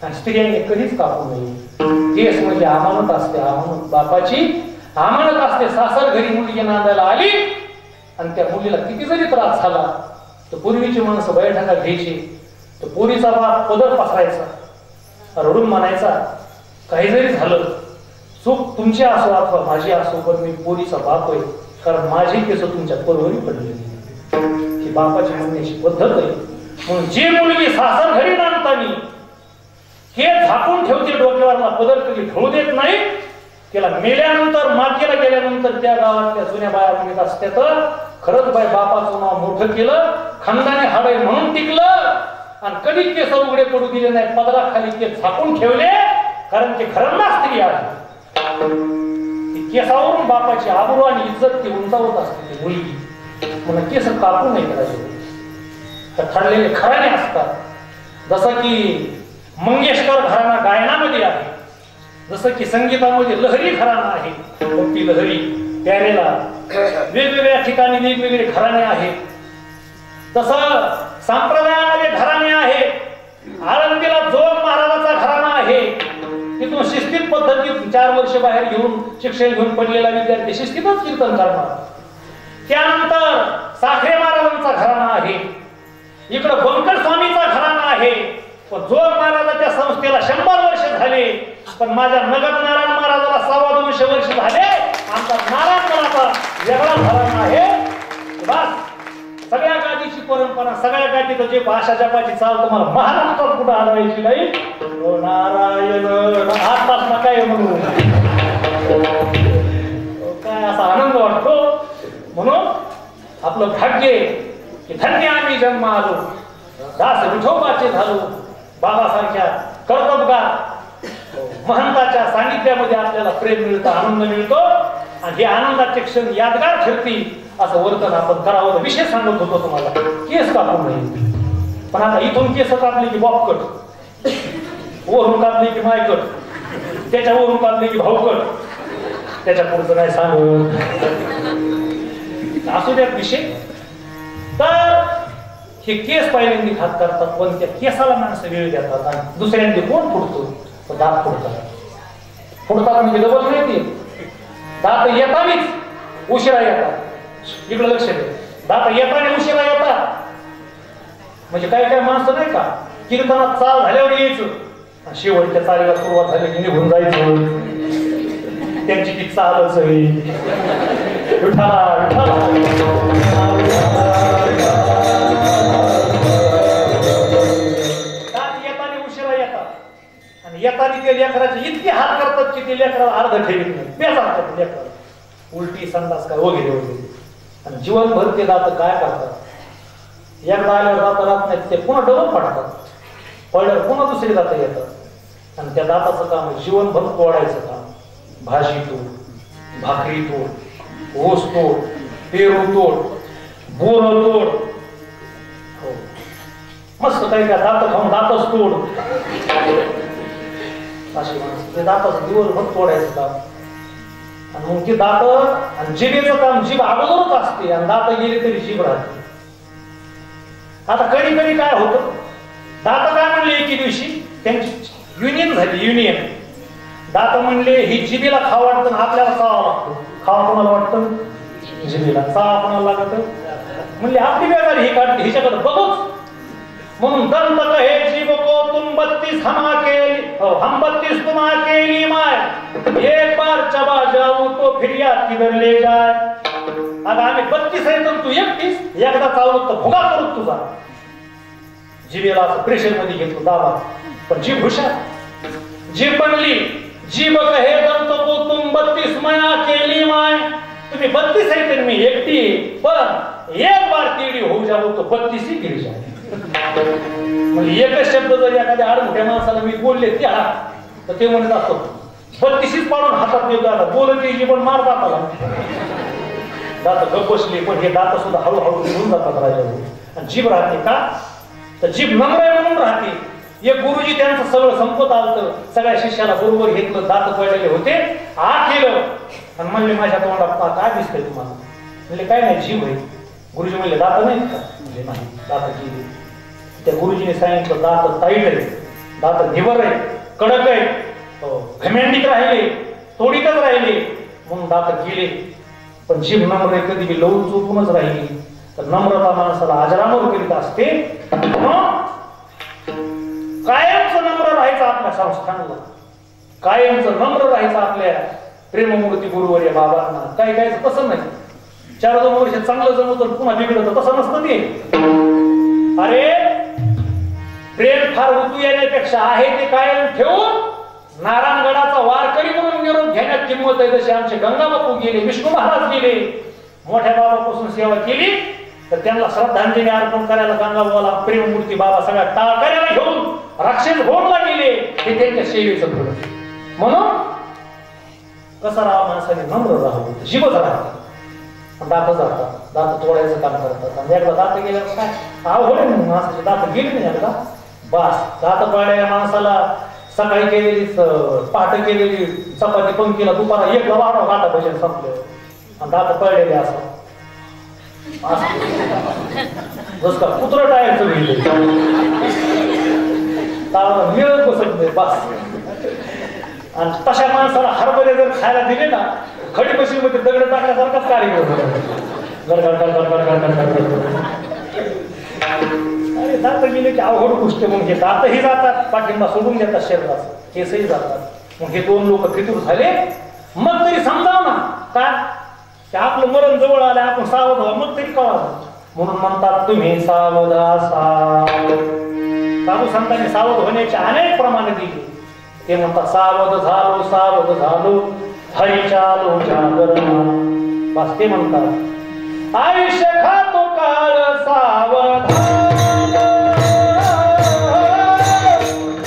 आणि स्त्रियांनी कधीच कापू नये. केस म्हणजे अमानत असते, अमानत बापाची अमानत असते. सासर घरी मुलगी नांदायला आली आणि त्या मुलीला किती जरी त्रास झाला तर पूर्वीची माणसं बैठका घ्यायची, तर पोरीचा बाप पदर पसरायचा, रडून म्हणायचा काही जरी झालं चूक तुमची असो अथवा माझी असो पण मी पोरीचा बाप आहे, कारण माझी केस तुमच्या परवरी पडलेली. ही बापाची म्हणण्याची पद्धत आहे. म्हणून जी मुलगी सासर घरी नांदतानी हे झाकून ठेवते, डोक्यावरला पदर कधी ढळू देत नाही, त्याला मेल्यानंतर मातीला गेल्यानंतर त्या गावातल्या जुन्या बाया म्हणत असतात खरंच बाय बापाचं नाव मोठं केलं, खानदानी हाडे म्हणून टिकलं आणि कधी केस उघडे पडू दिले नाही, पदराखाली केस झाकून ठेवले, कारण ते घरांना स्त्री आहे. केसावरून बापाची आबरू आणि इज्जत ती उंचावत असते ती मुलगी. म्हणून केस कापू नाही करायचे. तर ठरलेले घराणे असतात. जसं की मंगेशकर घराणा गायनामध्ये आहे, जसं की संगीतामध्ये लहरी घराणा आहे, भक्ती लहरी प्यारेला वेगवेगळ्या ठिकाणी वेगवेगळे घराणे आहेत. तसं संप्रदायामध्ये घराणे आहे. आळंदीला जोग महाराजाचा घराणा आहे. तिथून शिस्तीत पद्धतीत 4 वर्ष बाहेर घेऊन शिक्षण घेऊन पडलेला विद्यार्थी शिस्तीतच कीर्तन करणार. त्यानंतर साखरे महाराजांचा घराणा आहे. इकडं बंकर स्वामीचा घराणा आहे. पण जोग महाराजाच्या संस्थेला 100 वर्ष झाले, पण माझ्या नगद नारायण महाराजाला 225 वर्ष झाले. आमचा नारायणपणाचा वेगळा घराणा आहे. बस सगळ्या गादीची परंपरा, सगळ्या गादीचं जे भाषा जपाची चाल तुम्हाला महाराष्ट्रात कुठं आढळायची नाही. नारायण आत्ताच काय म्हणून काय असा आनंद वाटतो. म्हणून आपलं भाग्य की धन्य आम्ही जन्म आलो, दास विठोबाचे झालो, बाबासारख्या कर्तबगार महंताच्या सानिध्यामध्ये आपल्याला प्रेम मिळतं, आनंद मिळतो आणि हे आनंदाचे क्षण यादगार ठरतील असं वर्तन आपण करावं. विशेष सांगत होतो तुम्हाला, केस कापू नये. पण आता इथून केस कापली की बॉपकट, वरून कापली की मायकट, त्याच्यावरून कापली की भाऊकट, त्याच्या पुढचं काय सांगत असू द्यात विषय. तर हे केस पहिल्यांदा घात करतात, पण त्या केसाला माणसं वेळ देतात आणि दुसऱ्यांनी कोण फुडतो तर दात फुडतात. फुडतात म्हणजे डबल नाही ते दात येतानीच उशिरा येतात. इकडे लक्ष दे, दात येताना उशिरा येतात. म्हणजे काही काही माणसं नाही का कीर्तनात चाल झाल्यावर यायचं, शेवटच्या चालीला सुरुवात झाली की निघून जायचं. त्यांची ती चालच आहे. विठाला विठाला येताना ते लेकराचे इतके हात करतात की ते लेकराला अर्ध ठेवीत नाही, बेजारतात लेकराला, उलटी संडास काय वगैरे वगैरे. आणि जीवनभर ते दात काय करतात, एकदा आल्यावर दात राहत नाहीत, ते पुन्हा डबल पडतात, पडल्यावर पुन्हा दुसरी दात येतात. आणि त्या दाताचं काम जीवनभर तोडायचं काम. भाजी तोड, भाकरी तोड, ऊस तोड, पेरू तोड, बोर तोड, मस्त काही काय दात खाऊन दातच तोड. अशी माणसं ते दाताचं दिवसभर तोडायचं काम. आणि मग ते दात आणि जिभेचं काम, जीभ अगोदरच असते आणि दात गेली तरी जीभ राहते. आता कधी कधी काय होतं, दात काय म्हणले एके दिवशी त्यांची युनियन झाली. युनियन दात म्हणले ही जिभेला खावं वाटतं, आपल्याला चावा लागतो. खावा कोणाला वाटतं, जिभेला. चावा कोणाला लागत म्हणले आपली बेगारी ही काढते, हिच्याकडे बघूच. म्हणून दंत कहे जीव को तुम 32 हम 32 तुम अकेली माय, एक बार चबा जाऊ तो फिर याद किधर ले जाय. आता आम्ही 32 आहे तर तू 31, एकदा चावलो तर भुगा करू तुझा. जिभेला प्रेशर मध्ये घेतो दाबा, पण जीभ हुशार. जीभ बनली, जीभ कहे दंत को तुम 32 मैं अकेली माय, तुम्ही 32 आहे तर मी एकटी, पण एक बार तेडी होऊ जाऊ तो 32 ही गिर जाय. म्हणजे एकच शब्द जर एखाद्या आडमोठ्या माणसाला मी बोलले त्या तर ते म्हणत असतो 32 पाडून हातात देऊ दादा, बोलत जी पण मार दाताला. दात गप बसली, पण हे दात सुद्धा हळूहळू निघून जातात राजावर. आणि जीभ राहते का तर जीभ नम्र म्हणून राहते. एक गुरुजी त्यांचं सगळं संपत आलं, सगळ्या शिष्याला बरोबर घेतलं, दात पडलेले होते, आत केलं आणि म्हणले माझ्या तोंडात काय दिसतंय तुम्हाला? म्हणले काय नाही, जीव आहे. गुरुजी म्हणले दात नाहीत का? म्हणजे नाही, दात गेली. त्या गुरुजीने सांगितलं दात ताईट आहे, दात निबर आहे, कडक आहे, घमेंडीत राहिले, तोडीतच राहिले म्हणून दात गेले. पण जीभ नम्र आहे, कधी बी लवून चुकूनच राहिली. तर नम्रता माणसाला अजरामर करीत असते. कायमचं नम्र राहायचं आपल्या संस्थानाला, कायमचं नम्र राहायचं आपल्या प्रेममूर्ती गुरुवर्य बाबांना. काय काय तसं नाही, 4-2 वर्ष चांगलं जमवतं पुन्हा बिघडतं, तसं नसतं ते. अरे प्रेम फार ऋतू येण्यापेक्षा आहे ते कायम ठेवून नारायणगडाचा वारकरी म्हणून निरोप घेण्यात किंमत आहे. जसे आमचे गंगा बापू गेले, विष्णू महाराज गेले, मोठ्या बाबापासून सेवा केली, तर त्यांना श्रद्धांजली अर्पण करायला गंगाबाबाला प्रेममूर्ती बाबा सगळ्या टाळकऱ्याला घेऊन राक्षस घोडला गेले. हे त्यांच्या सेवेचं फळ. म्हणून कसं राहावं, माणसाने नम्र राहावं, जीवच राहतात, दात जातात, दात तोडायचं काम करतात. आणि एकदा दात गेल्यावर काय अवघड आहे, माणसाचे दात गेले नाही एकदा बस. दात पडलेल्या माणसाला सकाळी केलेली पहाटे केलेली चपाती पंक्तीला दुपारा 1ला वाढव गाता भजन संपले आणि दात पडलेले असं जस का कुत्र टायरचं मिळत बसत नाही बस. आणि तशा माणसाला हरभरे जर खायला दिले ना, खडी बशीमध्ये दगड टाकल्यासारखाच कार्यक्रम. अरे दात गेले की अवघड गोष्ट. मग हे दातही जातात, पाठिंबा सोडून देतात शरीराचा, केसही जातात. मग हे 2 लोक फितूर झाले. मग तरी समजाव ना का आपलं मरण जवळ आलं, आपण सावध व्हा, मग तरी कळा. म्हणून म्हणतात तुम्ही सावध असा. साधू संतांनी सावध होण्याचे अनेक प्रमाणे दिले. ते म्हणतात सावध झालो हरिचालो जागरणा. बस ते म्हणतात आयुष्य खातो काळ सावधान,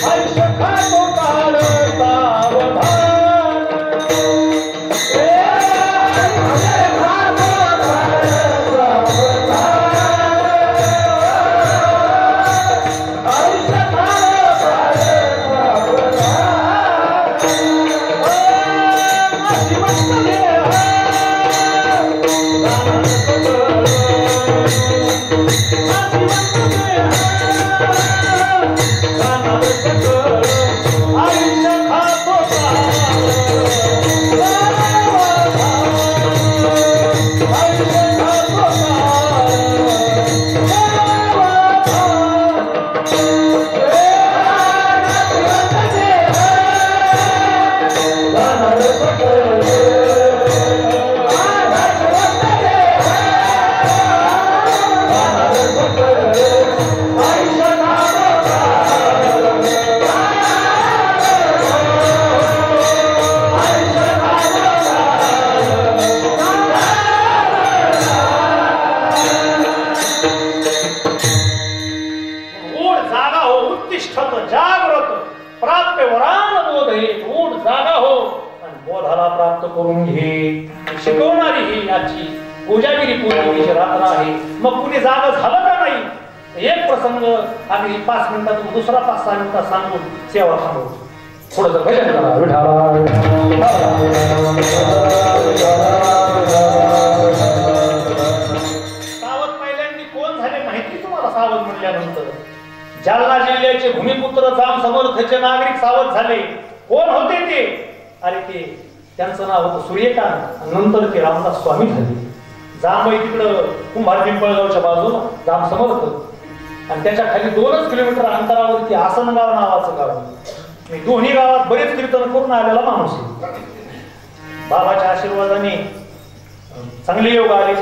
आयुष्य खातो काळ सावधान. करून घे. शिकवणारी ही आजची कोजागिरी पौर्णिमेची रात्र आहे. मग कुणी जागा झालं का नाही? एक प्रसंग आम्ही 5 मिनिटातून दुसरा 5-6 मिनिटात सांगून सेवा थांबवतो. थोडंसं भजन करा. सावध पहिल्यांदा कोण झाले माहिती तुम्हाला? सावध म्हणल्यानंतर जालना जिल्ह्याचे भूमिपुत्र जाम समर्थचे नागरिक सावध झाले. कोण होते ते? अरे ते त्यांचं नाव होतं सूर्यकांत. नंतर ते रामदास स्वामी झाले. जांभई तिकडं कुंभार पिंपळगावच्या बाजूला जाम समर्थ, आणि त्याच्या खाली 2 किलोमीटर अंतरावरती आसनगाव नावाचं गाव. मी दोन्ही गावात बरेच कीर्तन करून आलेला माणूस आहे. बाबाच्या आशीर्वादाने चांगले योग आले.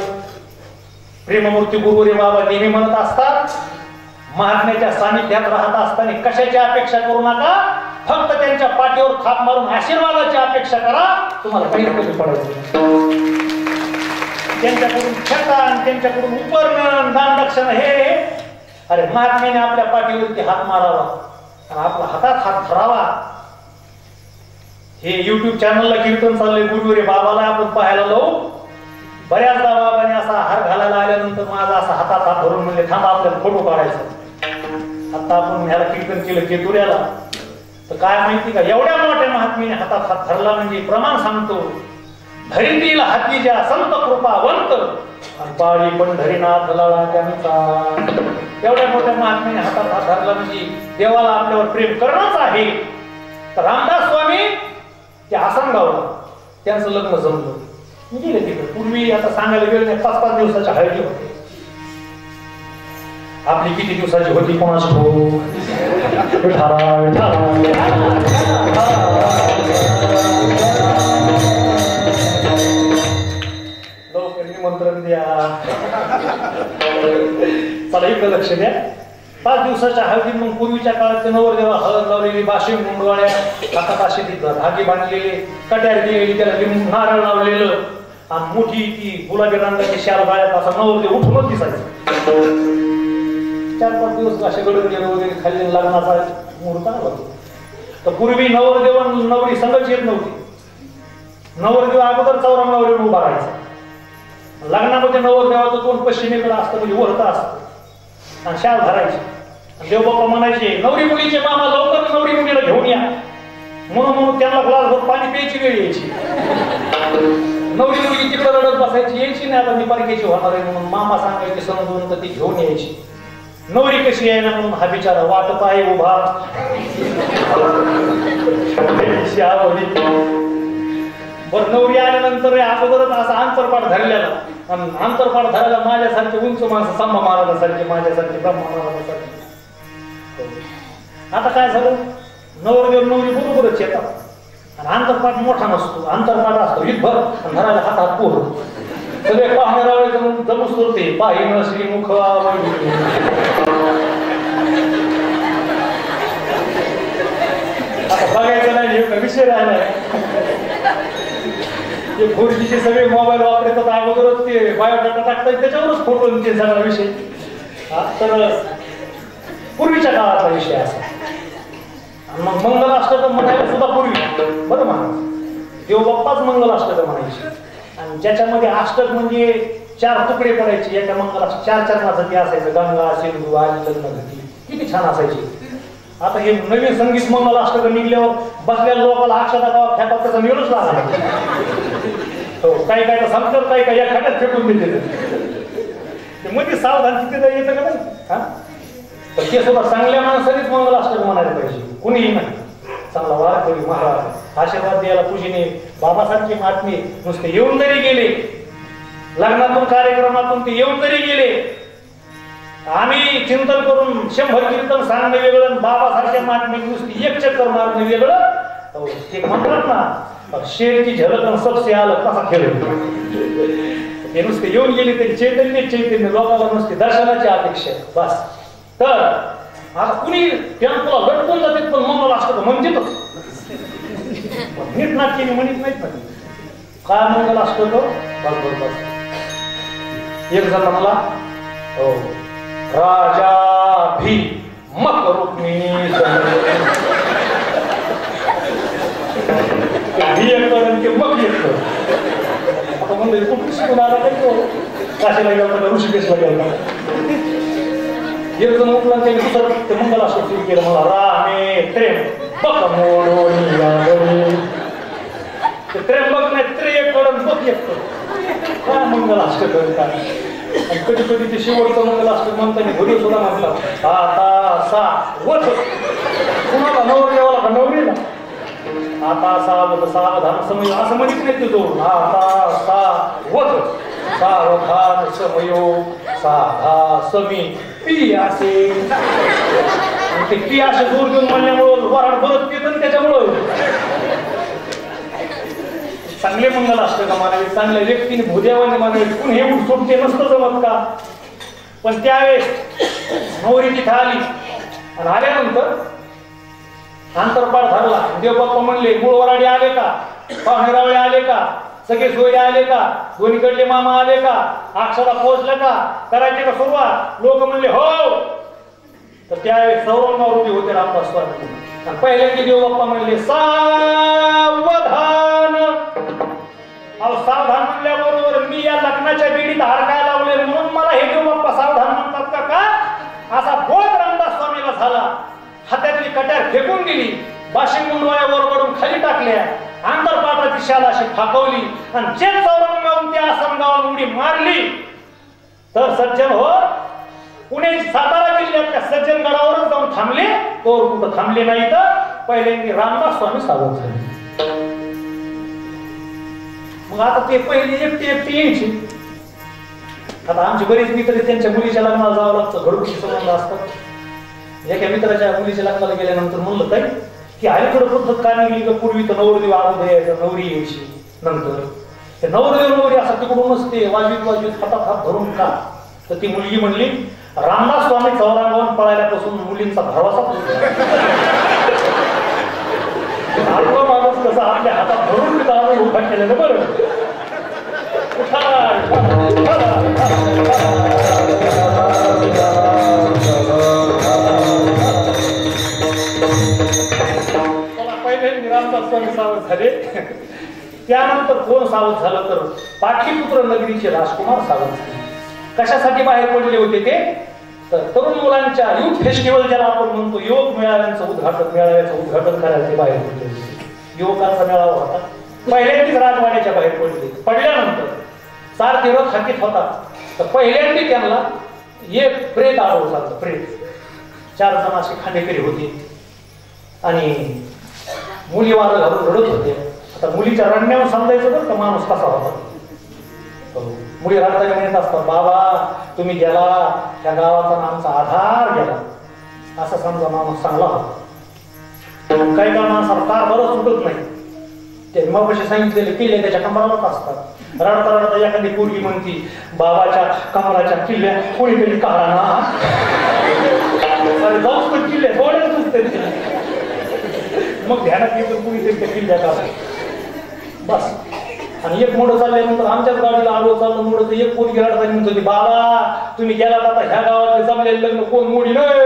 प्रेममूर्ती गुरुवर्य बाबा नेहमी म्हणत असतात, महात्म्याच्या सानिध्यात राहत असताना कशाची अपेक्षा करू नका, फक्त त्यांच्या पाठीवर थाप मारून आशीर्वादाची अपेक्षा करा, तुम्हाला काही कमी पडायचं. त्यांच्याकडून छटान, त्यांच्याकडून उपरण, दान दक्षिणा हे अरे महात्म्याने आपल्या पाठीवरती हात मारावा आणि आपला हातात हात धरावा. हे YouTube चॅनलला कीर्तन चाललंय गुरुवर्य बाबाला आपण पाहायला लावू. बऱ्याचदा बाबाने असा हार घालायला आल्यानंतर माझा असा हातात हात धरून म्हणले थांबा आपल्याला फोटो काढायचा. आता आपण ह्याला कीर्तन केलं केतुऱ्याला, तर काय माहिती का, एवढ्या मोठ्या महात्म्याने हातात हात धरला म्हणजे प्रमाण सांगतो. धरितील हाती ज्या संत कृपावंत, पाळी पंढरीनाथ लळा त्यांचा. एवढ्या मोठ्या महात्म्याने हातात हात धरला म्हणजे देवाला आपल्यावर प्रेम करणंच आहे. तर रामदास स्वामी ते आसनगावला त्यांचं लग्न जमलं, गेले तिकडे. पूर्वी आता सांगायला वेळ नाही, 5-5 दिवसाच्या हळदी होते. आपली किती दिवसाची होती कोणाच लवकर निमंत्रण द्या. चला इकडे लक्ष द्या. 5 दिवसाच्या हळदी. मग पूर्वीच्या काळात नवरदेवा हळद लावलेली, बाशिंग मुंडवाळ्या, हातात अशी धागे बांधलेले, कट्यार दिलेली, त्याला लिंबू नारळ लावलेलं, आणि मोठी ती गुलाबी रंगाची शाल बाळ्यात असा नवरदेव उठूनच दिसायचं. 4-5 दिवस असे गडगडे वगैरे खाल्ले, लग्नाचा मुहूर्त आला. तर पूर्वी नवरदेव नवरी संगच येत नव्हती. नवरदेव अगोदर चौरा नवरीवर उभा राहायचा. लग्नामध्ये नवरदेवाचं तोंड पश्चिमेकडे असतं, म्हणजे वरतं असतं, आणि शाल धरायची. देवबाप्पा म्हणायचे, नवरी मुलीचे मामा लवकर नवरी मुलीला घेऊन या. म्हणून त्यांना ग्लासभर पाणी प्यायची वेळ यायची. नवरी मुलगी तिकडे रडत बसायची, यायची नाही, आता मी परकेची होणार आहे म्हणून मामा सांगायचे समजून, तर ती घेऊन यायची. नवरी कशी आहे ना म्हणून हा बिचारा वाटत आहे उभा. बरं, नवरी आल्यानंतर अगोदरच असा अंतरपाठ धरलेला, आणि अंतरपाठ धरायला माझ्यासारखे उंच माणसं, संभा महाराजासारखे, माझ्यासारखे ब्रह्मा महाराजासारखे. आता काय झालं, नवरदेव नवरी बरोबरच येतात, आणि अंतरपाठ मोठा नसतो, अंतरपाठ असतो हितभर, आणि धरायला हातात पोर. सगळे पाहणारे जमूच करते, पाहिन श्रीमुख आता बघायचं नाही, विषय राहिलाय. ते फोरजीचे सगळे मोबाईल वापरतात, अगोदरच ते बायोडाटा टाकतात, त्याच्यावरच फोटो ते सगळा विषय. तर पूर्वीच्या काळाचा विषय असा. मग मंगल अष्टकं म्हणायला सुद्धा पूर्वी बरं म्हणा, देवबाप्पाच मंगल अष्टकं म्हणायची. आणि ज्याच्यामध्ये अष्टक म्हणजे 4 तुकडे पडायचे. एका मंगल 4 चरणाचं ते असायचं, गंगा सिंधू आदि लग्नगती, किती छान असायची. आता हे नवीन संगीत मंगल अष्टकं निघल्यावर बसलेल्या लोकांना अक्षता गावात फेकात त्याचा निरोच लागला. हो, काही काय तर सांगतात, काही काय या खाट्यात फेकून देते. ते मध्ये सावधान तिथे येतं का नाही. हा, तर ते सुद्धा चांगल्या माणसानेच मंगल अष्टक म्हणायला पाहिजे, कुणीही नाही. चांगला वारकरी महाराज आशीर्वाद द्यायला पूजेने बाबासारखे महात्मे नुसते येऊन जरी गेले, लग्नातून कार्यक्रमातून ते येऊन जरी गेले, आम्ही चिंतन करून 100 कीर्तन सांगणं वेगळं, बाबासारख्या महात्मे नुसती 1 चक्कर मारणं वेगळं. ते म्हणतात ना, शेरची झलक आणि सबसे आलं कसा खेळ. ते नुसते येऊन गेले तरी चैतन्य लोकांना नुसते दर्शनाची अपेक्षा बस. तर आता कुणी टेम्पोला लटकून जाते, पण मंगल असतं म्हणजेच नीट नाट्याने म्हणत नाहीत ना. काय मंगल असतं तो बस. एक जण म्हणला, हो, राजा भी मक रुक्मिणी मग येत. आता म्हणलं कुठे शिकून आला काही तो काशीला गेला, ऋषिकेशला गेला. एक जण उठला, त्यांनी दुसरं ते मंगल अष्टक सुरू केलं. मला रामे त्र्यंबक मोडोनी, ते त्र्यंबक नाही, त्र्यकडन बक येत. काय मंगल अष्टक काय. आणि कधी कधी ते शेवटचं मंगल अष्टक म्हणताना घरी सुद्धा म्हटलं, आता सा वध. कुणाला नवरदेवाला का नवरीला? आता सावधान समय असं म्हणत नाही ते जोडून. आता सा वध, सावधान समयो साधा समी पी असे. ते पी असे जोर देऊन म्हणल्यामुळं वराड परत येतं, त्याच्यामुळं चांगले मंगल अष्टक म्हणावे, चांगल्या व्यक्तीने भूदेवाने म्हणावे. कुणी हे उठसूट ते नसतं जमत का. पण त्यावेळेस नवरी तिथे आली, आणि आल्यानंतर अंतरपाठ धरला. देवबाप्पा म्हणले, मूळवराडे आले का, पाहुणेरावळे आले का, सगळे सोयरे आले का, दोन्हीकडले मामा आले का, अक्षरा पोहोचलं का, करायचे का सुरुवात. लोक म्हणले हो. तर त्यावेळेस सौरंगावर उभे होते रामदास स्वामी. आणि पहिल्यांदा देवबाप्पा म्हणले सावधान. अहो, सावधान म्हणल्याबरोबर मी या लग्नाच्या बेडीत हार काय लावले म्हणून मला हे देवबाप्पा सावधान म्हणतात का? असा बोध रामदास स्वामीला झाला. कट्यार फेकून दिली, बाशी मुंडवाया वरवडून खाली टाकल्या, आंतरपाटाची शाल अशी फाकवली आणि जे चौरंगावून त्या आसनगावात उडी मारली. तर सज्जन हो, पुणे सातारा जिल्ह्यातल्या सज्जनगडावरच जाऊन थांबले. तो कुठं थांबले नाही, तर पहिल्यांदा रामदास स्वामी सावध झाले. मग आता ते पहिले एकटे यायचे. आता आमचे बरेच मित्र त्यांच्या मुलीच्या लग्नाला जावं लागतं, घडूची संबंध असतात. एका मित्राच्या मुलीच्या लग्नाला गेल्यानंतर म्हणलं ताई की अलीकडे पद्धत काय नाही का, पूर्वी तर नवरदेव अगोदर यायचा, नवरी यायची नंतर. ते नवरदेव नवरी असं तिकडूनच ते वाजवीत हातात हात धरून का. तर ती मुलगी म्हणली रामदास स्वामी चौरांगावून पळायल्यापासून मुलींचा भरवसा माणूस कसा आपल्या हातात धरून उभा केलेलं बरं. पहिले रामदास स्वामी सावध झाले. त्यानंतर कोण सावध झालं तर पाटलीपुत्र नगरीचे राजकुमार सावध झाले. कशासाठी बाहेर पडले होते ते, तर तरुण मुलांच्या युथ फेस्टिवल ज्याला आपण म्हणतो, युवक मेळाव्याचं उद्घाटन करायला ते बाहेर पडले होते. युवकांचा मेळावा होता. पहिल्यांदाच राजवाड्याच्या बाहेर पडले. पडल्यानंतर सारथी रथ हाकीत होता. तर पहिल्यांदा त्यांना एक प्रेत आढळून चालतं. प्रेत 4 जण असे खांडेकरी होते आणि मुली वारं घालून रडत होते. आता मुलीच्या रडण्यावर समजायचं बरं का माणूस कसा होता. मुली रडताना म्हणत असतात, बाबा तुम्ही गेला, त्या गावाचा आमचा आधार गेला, असं समजा माणूस चांगला होता. काही का माणसाला कार बरं सुटत नाही. ते मग सांगितलेले किल्ले त्याच्या कमरालाच असतात. रडता रडता एखादी पोरगी म्हणती, बाबाच्या कमराच्या किल्ल्या कोणीतरी काढा ना. जाऊच पण किल्ले थोडे मग ध्यानात येतो कुणीतरी त्या किल्ल्या काढा बस. आणि एक मोठं चालल्यानंतर आमच्याच गाडीला आलो चाललं मोठं, एक पोरगी रडताना म्हणत होती, बाबा तुम्ही गेला आता ह्या गावातले जमलेलं लग्न कोण मोडी नाही.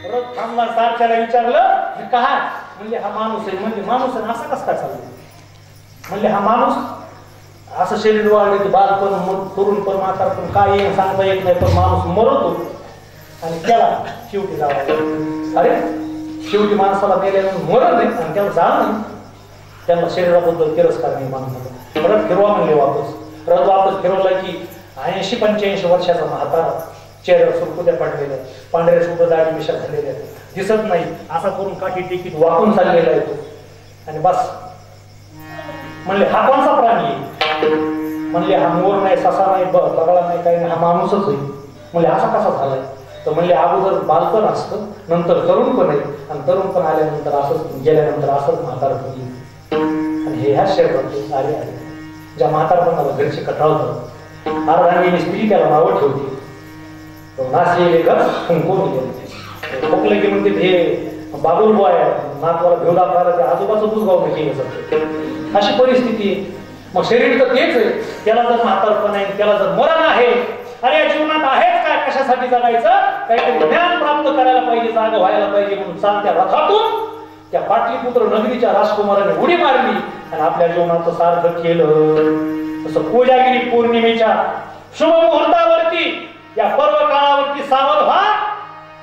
रथ थांबला. सारख्याला विचारलं काय, म्हणजे हा माणूस आहे. म्हणजे माणूस आहे असं कसं काय चाललं. म्हणजे हा माणूस असं शरीर वाढले, बालपण तरुणपण म्हातारपण काय सांगता येत नाही, पण माणूस मरतो आणि त्याला शेवटी जावं. अरे शेवटी माणसाला मेल्यानंतर मरण नाही आणि त्याला जाणं नाही. त्यांना शरीराबद्दल तिरस्कार नाही माणसाला. रथ फिरवा म्हणले वापस. रथ वापस फिरवला की 80-85 वर्षाचा म्हातारा, चेहऱ्यावर सुरकुत्या पडलेल्या, पांढऱ्या शुभ्र दाढी मिशा झालेल्या, दिसत नाही, असा करून काठी टिकीत वाकून चाललेला आहे तो. आणि बस म्हणले हा कोणचा प्राणी आहे. म्हणले हा मोर नाही, ससा नाही, बगळा नाही, काही नाही, हा माणूसच आहे. म्हणले असा कसा झालाय. तर म्हणले अगोदर बालपण असतं, नंतर तरुणपण आहे, आणि तरुणपण आल्यानंतर असंच, गेल्यानंतर असंच म्हातारपण येईल. आणि हे ह्या शरीरात आले आले ज्या म्हातारपणाला घरचे कटाळतात. अर्धांगी स्त्री त्याला नावं ठेवते. नाचलेले घर फुंकून गेले. खोकले की म्हणते हे बाबुल बॉय नातवाला घेऊ दाखवायला ते आजोबाचं बुजगाव केलं जातं. अशी परिस्थिती. मग शरीर तर तेच आहे, त्याला जर म्हातारपण आहे, त्याला जर मरण आहे, अरे या जीवनात आहेच काय, कशासाठी जगायचं, काहीतरी ज्ञान प्राप्त करायला पाहिजे, जागा व्हायला पाहिजे म्हणून चालत्या रथातून त्या पाटलीपुत्र नगरीच्या राजकुमाराने उडी मारली आणि आपल्या जीवनाचं सार्थ केलं. तसं कोजागिरी पौर्णिमेच्या शुभ मुहूर्तावरती, या पर्व काळावरती सावध व्हा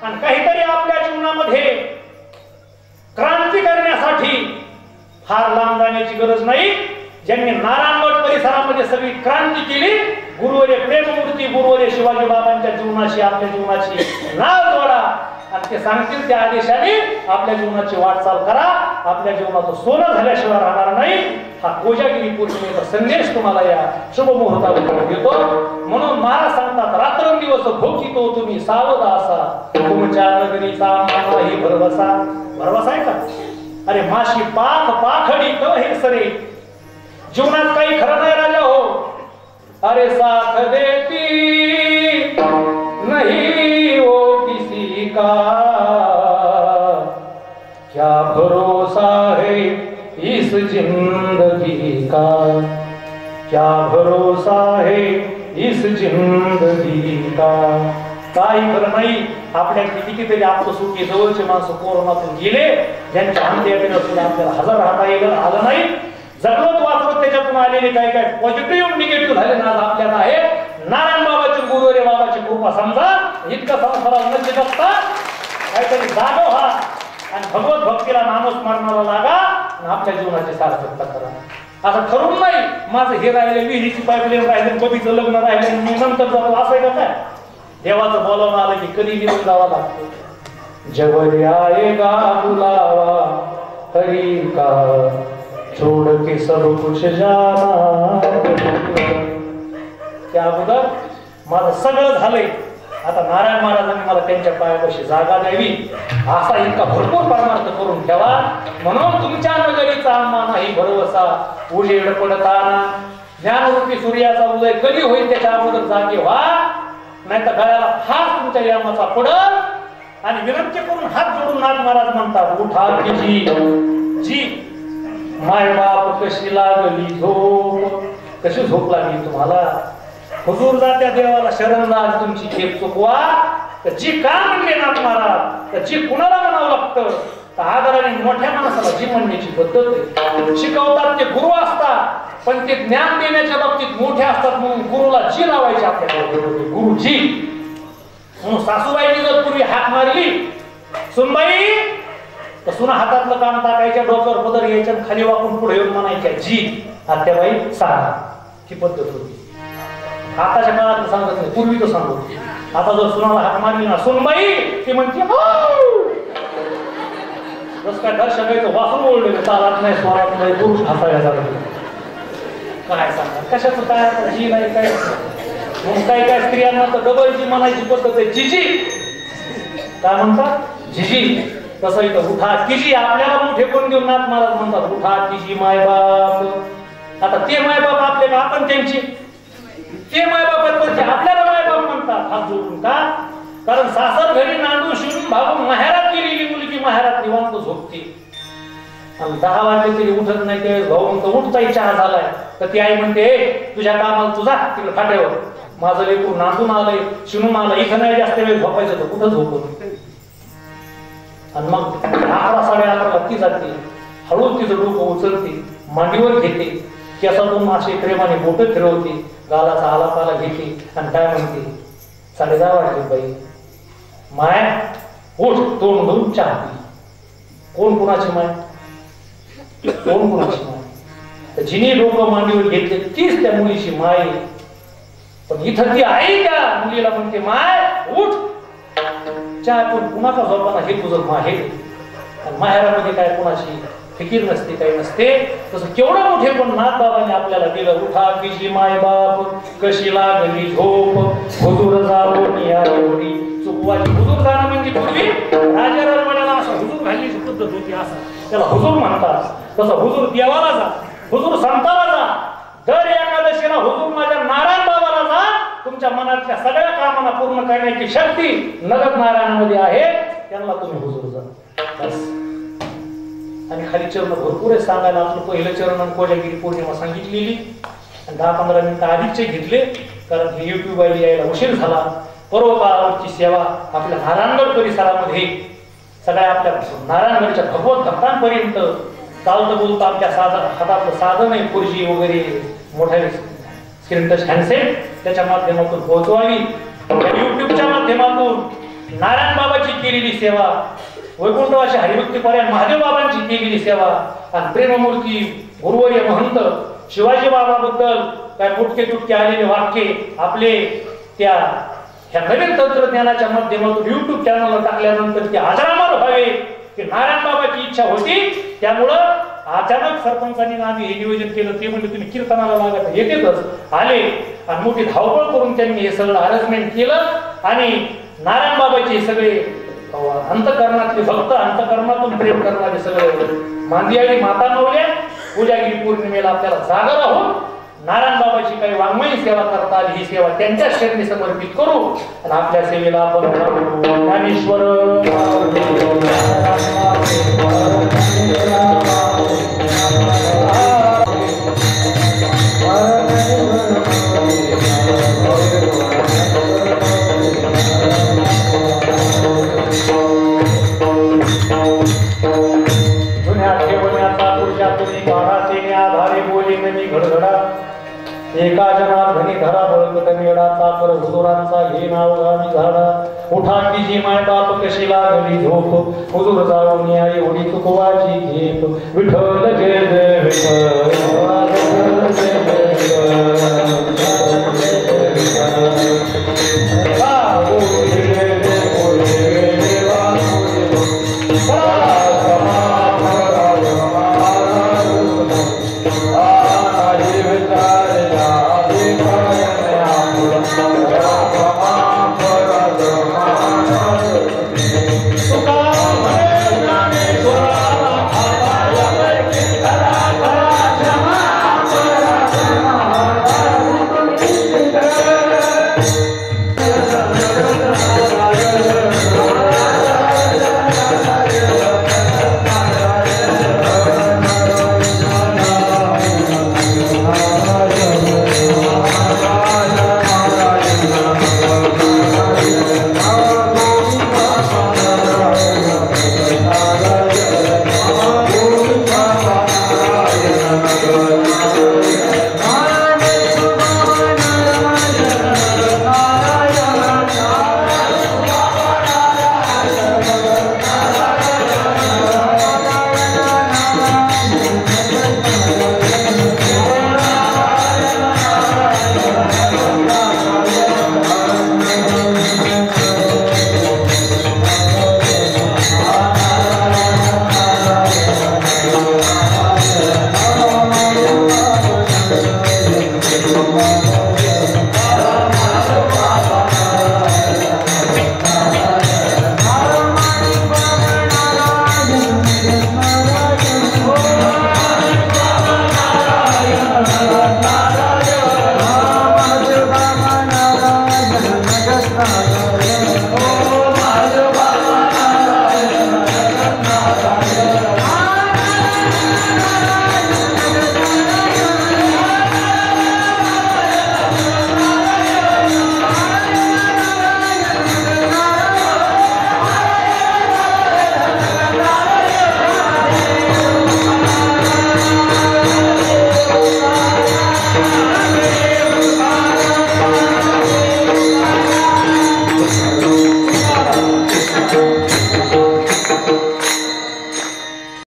आणि काहीतरी आपल्या जीवनामध्ये क्रांती करण्यासाठी फार लांब जाण्याची गरज नाही. ज्यांनी नारायणगड परिसरामध्ये सगळी क्रांती केली, गुरुवर्य प्रेममूर्ती गुरुवर्य शिवाजी बाबांच्या जीवनाशी आपल्या जीवनाची नाव जोडा आणि ते सांगतील त्या आदेशाने आपल्या जीवनाची वाटचाल करा. आपल्या जीवनाचं सोनं झाल्याशिवाय राहणार नाही. हा कोजागिरी पौर्णिमेचा संदेश तुम्हाला या शुभ मुहूर्तावर देतो. म्हणून महाराज सांगतात, रात्रंदिवस भोकितो तुम्ही सावध असा, तुमच्या नगरीचा मानाही भरवसा. भरवसा आहे का. अरे माशी पाख पाखडी तो हे सरे, जीवनात काही खरं नाही राजा हो. अरे साथ देती नहीं वो किसी का, क्या भरोसा है इस जिंदगी का, क्या भरोसा है इस जिंदगी का. काही खरं नाही. आपल्या कितीतरी आपसुकी जवळचे माणसं कोरोनातून गेले, ज्यांच्या अंत्ययात्रेला सुद्धा आपल्याला हजर राहता आलं नाही. जगलोत वाचलोत त्याच्यातून आलेले काय काय पॉझिटिव्ह निगेटिव्ह झाले ना आज आपल्याला आहे नारायण बाबाची गुरुवारी बाबाची कृपा समजा इतकं संसारात न चिकटता काहीतरी जागा व्हा आणि भगवत भक्तीला नामस्मरणाला लागा आणि आपल्या जीवनाची सार्थकता करा असं ठरवून नाही माझं हे राहिले विहिरीची पाईपलाईन राहिले कधीचं लग्न राहिले मी नंतर जातो असं आहे का काय देवाचं बोलावणं आलं की कधी निघून जावा लागतो जवळ आएगा बुलावा हरी का छोड़ के सब कुछ जाना त्या अगोदर माझं सगळं झालंय आता नारायण महाराजांनी मला त्यांच्या पायापाशी जागा द्यावी असा इतका भरपूर परमार्थ करून ठेवा म्हणून तुमच्या नगरीचा आम्हा नाही भरवसा उजेड पडताना ज्ञानरूपी सूर्याचा उदय कधी होईल त्याच्या अगोदर जागे व्हा नाही तर गळ्याला फार तुमच्या यामाचा पडल आणि विनंती करून हात जोडून नाथ महाराज म्हणतात उठा की जी माय बाप कशी लागली झोप कशी झोप लागली तुम्हाला हुजूर जात्या देवाला शरण राज तुमची खेप चुकवा तर जी का म्हणले नाथ महाराज तर जी कुणाला म्हणावं लागतं तर आदराने मोठ्या माणसाला जी म्हणण्याची पद्धत आहे शिकवतात ते गुरु असतात पण ते ज्ञान देण्याच्या बाबतीत मोठे असतात म्हणून गुरुला जी लावायची आपल्याला गुरुजी म्हणून सासूबाईंनी जर पूर्वी हाक मारली सुनबाई तर सुना हातातलं काम टाकायच्या डोक्यावर पदर घ्यायच्या खाली वाकून पुढे येऊन म्हणायच्या जी आत्याबाई सांगा ही पद्धत होती आताच्या काळात सांगत नाही पूर्वी तो सांगत आता जर सुनाला हाक मारली ना सुनबाई ती म्हणते जस काय दर्शक आहे तो वाचून ओळखले चालत नाही स्वरात नाही पुरुष हाताळल्या जात काय सांगा कशाचं काय जी नाही काय मग काही काय स्त्रियांना तर डबलची म्हणायची पद्धत आहे जिजी काय म्हणतात जिजी तसं इथं उठा किजी आपल्याला मोठे कोण देऊन नाथ महाराज म्हणतात उठा किजी मायबाप आता ते मायबाप आपले का आपण त्यांची ते मायबाप आपल्याला मायबाप म्हणतात हात जोडून का कारण सासर घरी नांदून शिरून भागून माहेरात गेलेली मुलगी माहेरात निवांत झोपते आणि 10 वाजले तरी उठत नाही ते भाऊ म्हणतो उठताही चहा झालाय तर ती आई म्हणते तुझ्या कामाला तुझा तिकडे फाट्यावर माझं लेकरू नांदून आलंय शिणून आलं इथं नाही जास्त वेळ झोपायचं तर कुठं झोपत आणि मग 11 11:30 ती जाते हळूच तिचं डोकं उचलते मांडीवर घेते केसातून असे प्रेमाने बोट फिरवते गालाचा आलापाला घेते आणि काय म्हणते 10:30 वाजले बाई माय उठ तोंड धुवून चहा पी कोण कुणाची माय कोण कुणाची माय जिने डोकं मांडीवर घेतले तीच त्या मुलीची माय पण इथं ती आई त्या मुलीला म्हणते माय उठ चहा पण कुणाचा झोपाना हे तुझं माहेर आणि माहेरामध्ये काय कोणाची फिकीर नसते काही नसते तसं केवढं मोठे पण नाथ बाबांनी आपल्याला दिलं उठा किशी माय बाप कशी लागली झोप हुजूर जाऊन या एवढी चुकवाची हुजूर जाणं म्हणजे पूर्वी राजा राजवाड्याला असं हुजूर घालण्याची पद्धत होती असं त्याला हुजूर म्हणतात तसं हुजूर देवाला जा हुजूर संताला जा दर एकादशीला हुजूर माझ्या नारायण बाबाला जा तुमच्या मनातल्या सगळ्या कामांना पूर्ण करण्याची शक्ती नगद नारायणामध्ये आहे त्यांना तुम्ही हुजूर जा बस आणि खाली चरण भरपूर आहे सांगायला आपलं पहिलं चरण आणि कोजागिरी पौर्णिमा सांगितलेली आणि 10-15 मिनिटं आधीचे घेतले कारण हे युट्यूब आयडी यायला उशीर झाला परोपकाराची सेवा आपल्या नारायणगड परिसरामध्ये सगळ्या आपल्या नारायणगडच्या भगवत भक्तांपर्यंत चालतं बोलतं आपल्या हातातलं साधन आहे खुर्ची वगैरे मोठ्या स्क्रीन टच हँडसेट त्याच्या माध्यमातून पोहोचवावी युट्यूबच्या माध्यमातून नारायण बाबाची केलेली सेवा वैकुंठवासी हरिभक्ती पर्यंत महादेव बाबांची केलेली सेवा आणि प्रेममूर्ती गुरुवर्य महंत शिवाजी बाबाबद्दल काय मोठके तुटके आलेले वाक्य आपले त्या ह्या नवीन तंत्रज्ञानाच्या माध्यमातून युट्यूब चॅनलला टाकल्यानंतर ते अजरामर व्हावे की नारायण बाबाची इच्छा होती त्यामुळं अचानक सरपंचांनी आम्ही हे नियोजन केलं ते म्हणजे तुम्ही कीर्तनाला लागत येतेच आले आणि मोठी धावपळ करून त्यांनी हे सगळं अरेंजमेंट केलं आणि नारायण बाबाचे सगळे अंतकरणातले भक्त अंतकरणातून प्रेम करणारे सगळे मांदियाळी माता नवल्या पूजागिरी पौर्णिमेला आपल्याला जागा राहून नारायण बाबाची काही वाङ्मयी सेवा करता आली ही सेवा त्यांच्या शरणी समर्पित करू आणि आपल्या सेवेला आपण ज्ञानेश्वर जुन्या ठेवण्याचा तुझ्या तुम्ही काढा आधारे हे नाव गाणी झाडा उठा की जी माय बाप कशी लागली झोप हुजूर जाऊन या एवढी चुकवाची झेप विठ्ठल जय जय विठ्ठल जय जय विठ्ठल